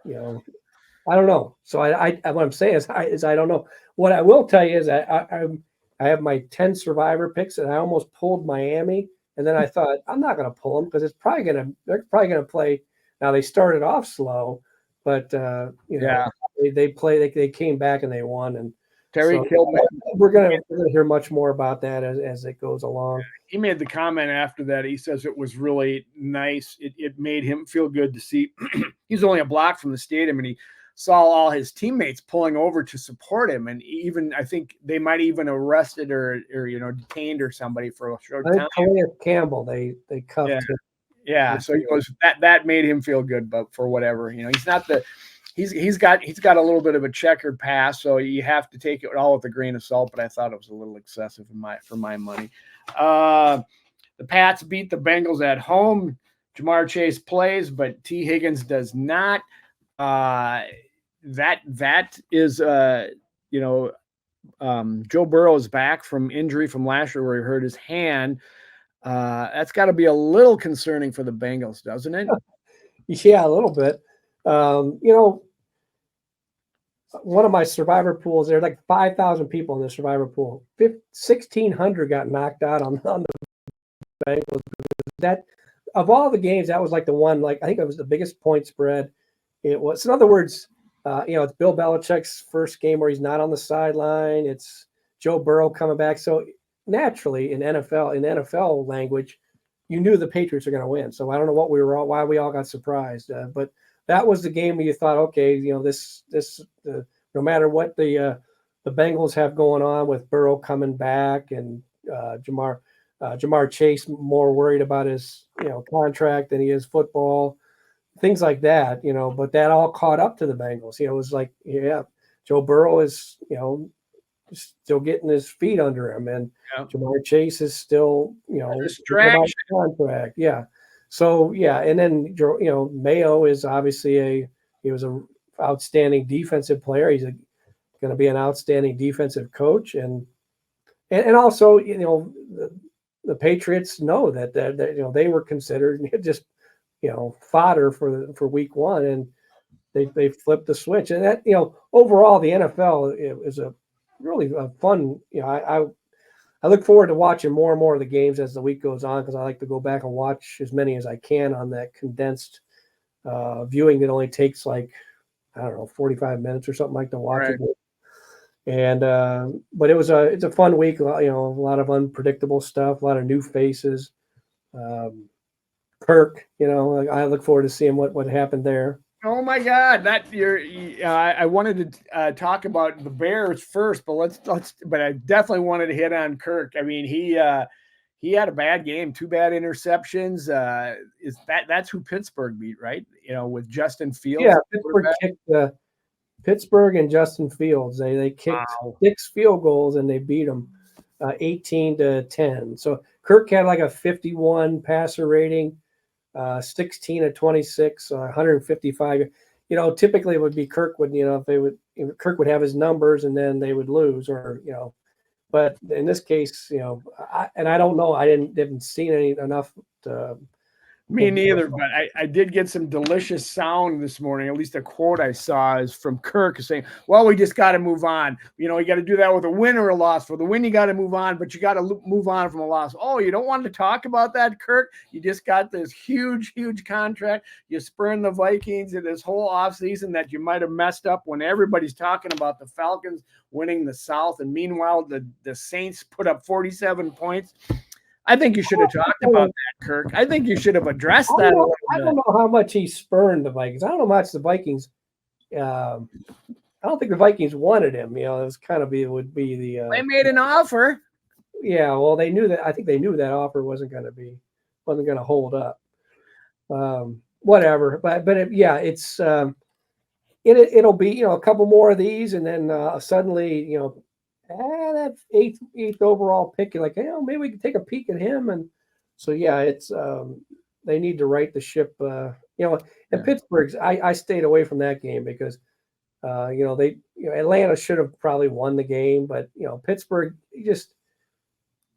I don't know. So what I'm saying is I don't know. What I will tell you is I have my 10 survivor picks, and I almost pulled Miami. And then I thought, I'm not going to pull them because they're probably going to play. Now they started off slow, but they came back and they won. And
Terry Hill.
We're going to hear much more about that as it goes along.
He made the comment after that. He says it was really nice. It made him feel good to see. He's only a block from the stadium, and he saw all his teammates pulling over to support him, and even I think they might even arrested or detained or somebody for a short time.
Calais Campbell, they cuffed him.
Yeah. So he goes that made him feel good, but for whatever, he's not he's got a little bit of a checkered past, so you have to take it all with a grain of salt. But I thought it was a little excessive for my money. The Pats beat the Bengals at home. Jamar Chase plays, but T. Higgins does not. That is Joe Burrow is back from injury from last year where he hurt his hand. That's got to be a little concerning for the Bengals, doesn't it?
Yeah, a little bit. One of my survivor pools, there are like 5,000 people in the survivor pool. 1,600 got knocked out on the Bengals. That of all the games, that was like the one. Like I think it was the biggest point spread. It was, in other words, it's Bill Belichick's first game where he's not on the sideline. It's Joe Burrow coming back. So naturally, in NFL language, you knew the Patriots are going to win. So I don't know why we all got surprised. But that was the game where you thought, okay, this no matter what the Bengals have going on with Burrow coming back and Jamar Chase more worried about his contract than he is football. Things like that, but that all caught up to the Bengals. It was like, Joe Burrow is, still getting his feet under him, and Jamar Chase is still, contract. Yeah. So, and then, Mayo is obviously he was an outstanding defensive player. He's going to be an outstanding defensive coach. And also, the Patriots know that they were considered just, fodder for week one, and they flipped the switch. And that, overall the NFL is a really fun, I look forward to watching more and more of the games as the week goes on, because I like to go back and watch as many as I can on that condensed viewing that only takes 45 minutes or something like to watch it. And but it's a fun week, a lot of unpredictable stuff, a lot of new faces. Kirk, I look forward to seeing what happened there.
Oh my God, I wanted to talk about the Bears first, but I definitely wanted to hit on Kirk. I mean, he had a bad game, 2 bad interceptions. That's who Pittsburgh beat, right? With Justin Fields.
Yeah, Pittsburgh kicked Pittsburgh and Justin Fields. They kicked 6 field goals and they beat them. 18-10. So Kirk had like a 51 passer rating, 16 of 26, 155. Typically it would be Kirk would, Kirk would have his numbers and then they would lose, or but in this case, I don't know. I didn't see enough to.
Me neither, but I did get some delicious sound this morning. At least a quote I saw is from Kirk saying, well, we just got to move on. You got to do that with a win or a loss. For the win, you got to move on, but you got to move on from a loss. Oh, you don't want to talk about that, Kirk? You just got this huge, huge contract. You spurned the Vikings in this whole offseason that you might have messed up when everybody's talking about the Falcons winning the South. And meanwhile, the Saints put up 47 points. I think you should have talked about that, Kirk. I think you should have addressed that a little bit.
I don't know how much he spurned the Vikings. I don't know how much the Vikings. I don't think the Vikings wanted him. It was kind of would be the.
They made an offer.
Yeah, well, they knew that. I think they knew that offer wasn't going to hold up. Whatever, but it's it'll be a couple more of these, and then suddenly that eighth overall pick, you're like, maybe we can take a peek at him. And so, it's they need to right the ship. And Pittsburgh's, I stayed away from that game because, Atlanta should have probably won the game, but Pittsburgh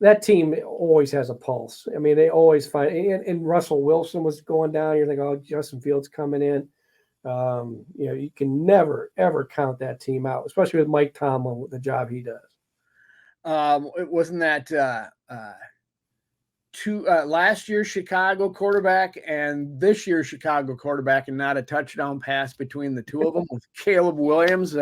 that team always has a pulse. I mean, they always find, and Russell Wilson was going down. You're thinking, oh, Justin Fields coming in. You can never, ever count that team out, especially with Mike Tomlin with the job he does.
It wasn't that last year's Chicago quarterback and this year's Chicago quarterback, and not a touchdown pass between the two of them, with Caleb Williams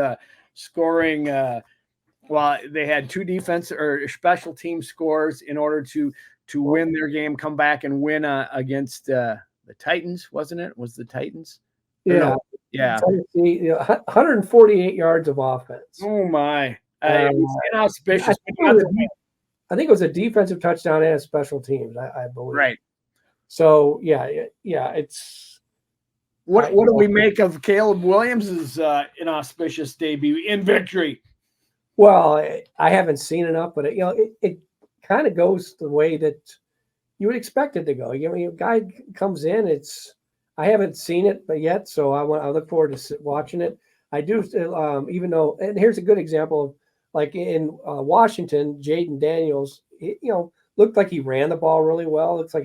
scoring. They had two defense or special team scores in order to win their game, come back and win against the Titans, wasn't it? Was the Titans?
Yeah.
No. Yeah.
148 yards of offense.
Oh my. Inauspicious.
I think it was a defensive touchdown and a special teams, I believe.
Right.
So it's
what do we make of Caleb Williams' inauspicious debut in victory?
Well, I haven't seen enough, but it kind of goes the way that you would expect it to go. A guy comes in, I haven't seen it yet, so I look forward to watching it. I do, even though, and here's a good example of, like in Washington, Jaden Daniels, looked like he ran the ball really well. Looks like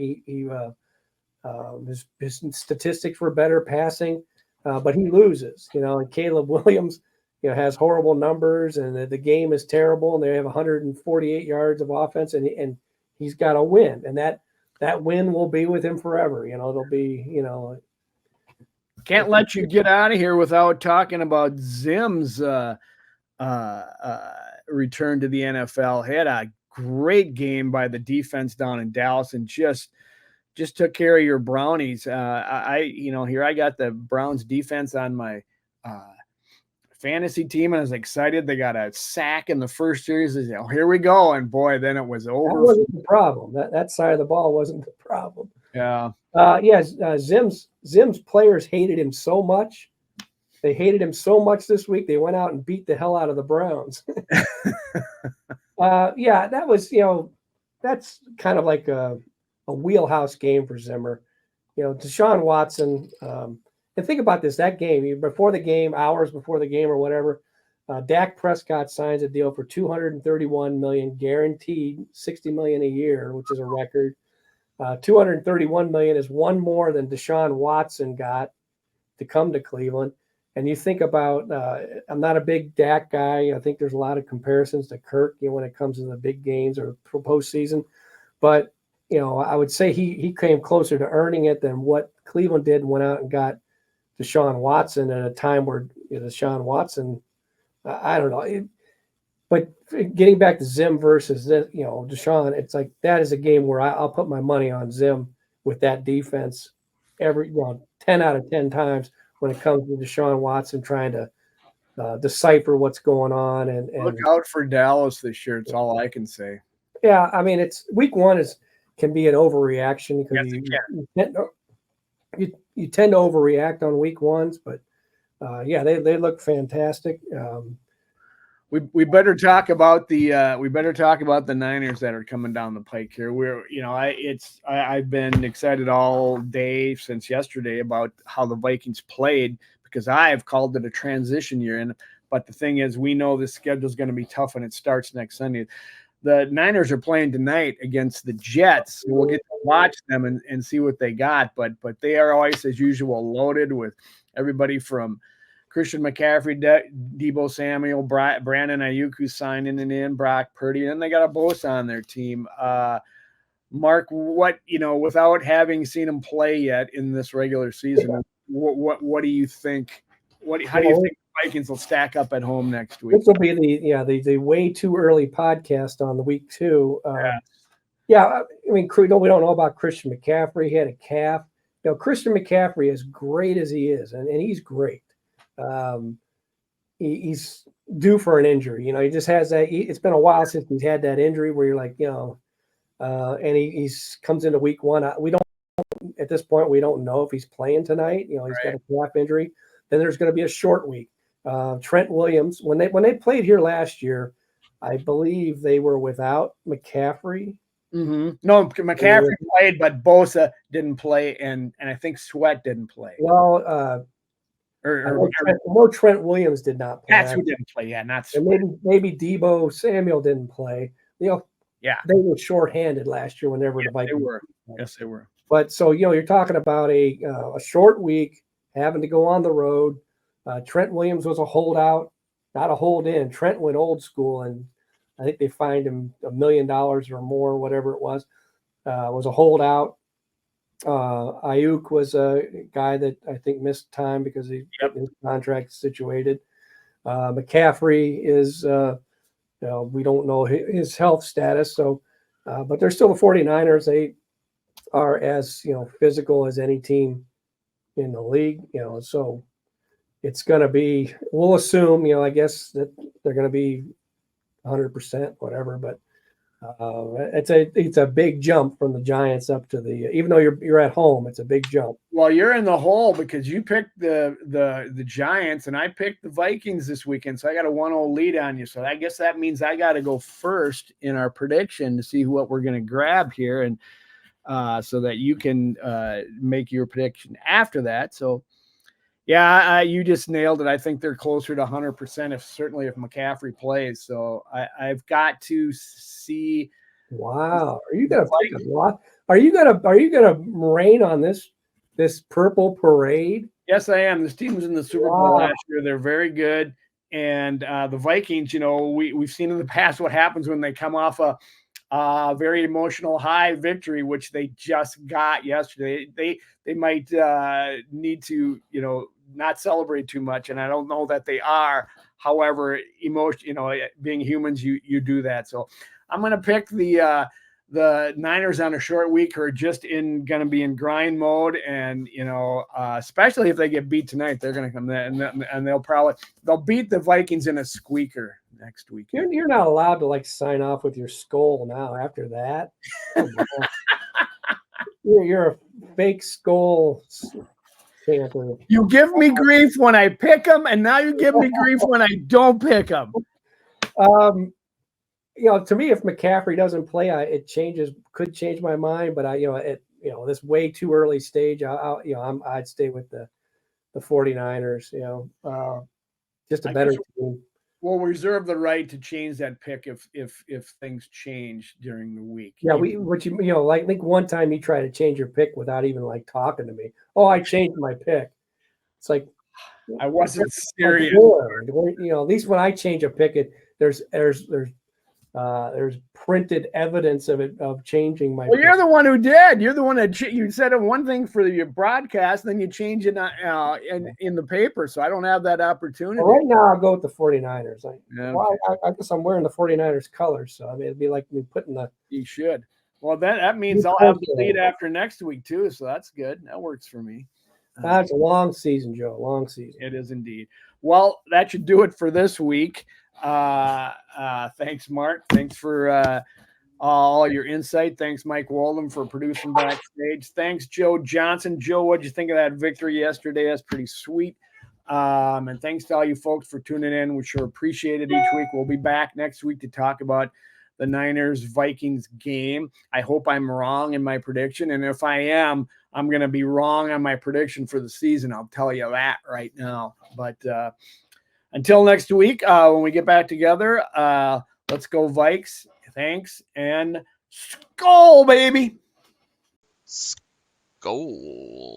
his statistics were better passing, but he loses. And Caleb Williams, has horrible numbers, and the game is terrible, and they have 148 yards of offense, and he's got to win, and that win will be with him forever. It'll be,
Can't let you get out of here without talking about Zim's return to the NFL. Had a great game by the defense down in Dallas, and just took care of your Brownies. Here I got the Browns defense on my fantasy team, and I was excited. They got a sack in the first series. Here we go, and boy, then it was over.
That wasn't the problem. That side of the ball wasn't the problem.
Yeah.
Zim's players hated him so much. They hated him so much this week. They went out and beat the hell out of the Browns. That was, that's kind of like a wheelhouse game for Zimmer. Deshaun Watson. And think about this, that game, before the game, hours before the game or whatever, Dak Prescott signs a deal for $231 million, guaranteed $60 million a year, which is a record. $231 million is one more than Deshaun Watson got to come to Cleveland. And you think about, I'm not a big Dak guy. I think there's a lot of comparisons to Kirk, when it comes to the big games or postseason. But, I would say he came closer to earning it than what Cleveland did and went out and got Deshaun Watson at a time where Deshaun Watson, I don't know. But getting back to Zim versus Deshaun, it's like that is a game where I'll put my money on Zim with that defense every 10 out of 10 times when it comes to Deshaun Watson trying to decipher what's going on. And
look out for Dallas this year. It's all I can say.
Yeah, I mean, it's week one can be an overreaction because you tend to overreact on week ones, but they look fantastic.
We better talk about the Niners that are coming down the pike here. I've been excited all day since yesterday about how the Vikings played because I've called it a transition year. But the thing is, we know the schedule is going to be tough and it starts next Sunday. The Niners are playing tonight against the Jets. So we'll get to watch them and see what they got. But they are always, as usual, loaded with everybody from Christian McCaffrey, Deebo Samuel, Brandon Ayuk, who's signing in, Brock Purdy, and they got a Bosa on their team. Mark, without having seen him play yet in this regular season, what do you think? How do you think the Vikings will stack up at home next week?
This will be the way too early podcast on the week 2. I mean, we don't know about Christian McCaffrey. He had a calf. Christian McCaffrey, as great as he is, and he's great. He's due for an injury. He just has that. It's been a while since he's had that injury where you're like, and he comes into week 1. At this point, we don't know if he's playing tonight. He's got a calf injury. Then there's going to be a short week. Trent Williams, when they played here last year, I believe they were without McCaffrey.
Mm-hmm. No, McCaffrey played, but Bosa didn't play, and I think Sweat didn't play.
Well, Trent Williams did not play.
That's who didn't play. Yeah, not Sweat.
And maybe Deebo Samuel didn't play.
Yeah,
they were shorthanded last year whenever the Vikings.
They were. Yes, they were.
But so you're talking about a short week, having to go on the road. Trent Williams was a holdout, not a hold in. Trent went old school, and I think they fined him $1 million or more, whatever it was. Was a holdout. Ayuk was a guy that I think missed time because his contract situated. McCaffrey is, we don't know his health status. So, but they're still the 49ers. They are as, physical as any team in the league, so it's going to be, we'll assume, I guess that they're going to be 100%, whatever, but it's a big jump from the Giants up to even though you're at home, it's a big jump.
Well, you're in the hole because you picked the Giants and I picked the Vikings this weekend, so I got a 1-0 lead on you. So I guess that means I got to go first in our prediction to see what we're going to grab here, and so that you can make your prediction after that. So. Yeah, you just nailed it. I think they're closer to 100%, certainly if McCaffrey plays. So I've got to see.
Wow, are you gonna rain on this purple parade?
Yes, I am. This team was in the Super Bowl last year. They're very good, and the Vikings. We've seen in the past what happens when they come off a very emotional high victory, which they just got yesterday. They might need to, not celebrate too much, and I don't know that they are. However, being humans, you do that. So I'm going to pick the Niners on a short week, who are just going to be in grind mode, and especially if they get beat tonight, they're going to come there and they'll beat the Vikings in a squeaker next week.
You're not allowed to sign off with your skull now after that. You're a fake skull.
You give me grief when I pick them, and now you give me grief when I don't pick them.
To me, if McCaffrey doesn't play, could change my mind. But this way too early stage, I'd stay with the 49ers. Just a better team.
We'll reserve the right to change that pick if things change during the week.
Yeah, I think one time you tried to change your pick without even talking to me. Oh, I changed my pick. It's like
I wasn't serious.
At least when I change a pick, there's printed evidence of changing my.
Well,
pick.
You're the one who did. You're the one that you said one thing for your broadcast, then you change it in the paper. So I don't have that opportunity.
Well, right now, I'll go with the 49ers. I guess I'm wearing the 49ers colors, so it'd be like me putting the.
You should. Well, that means I'll have the lead after next week too, so that's good. That works for me.
That's a long season, Joe. Long season.
It is indeed. Well, that should do it for this week. Thanks, Mark. Thanks for all your insight. Thanks, Mike Walden, for producing backstage. Thanks, Joe Johnson. Joe, what'd you think of that victory yesterday? That's pretty sweet. And thanks to all you folks for tuning in. We sure appreciate it each week. We'll be back next week to talk about the Niners-Vikings game. I hope I'm wrong in my prediction. And if I am, I'm going to be wrong on my prediction for the season. I'll tell you that right now. But until next week, when we get back together, let's go Vikes. Thanks. And Skol, baby.
Skol.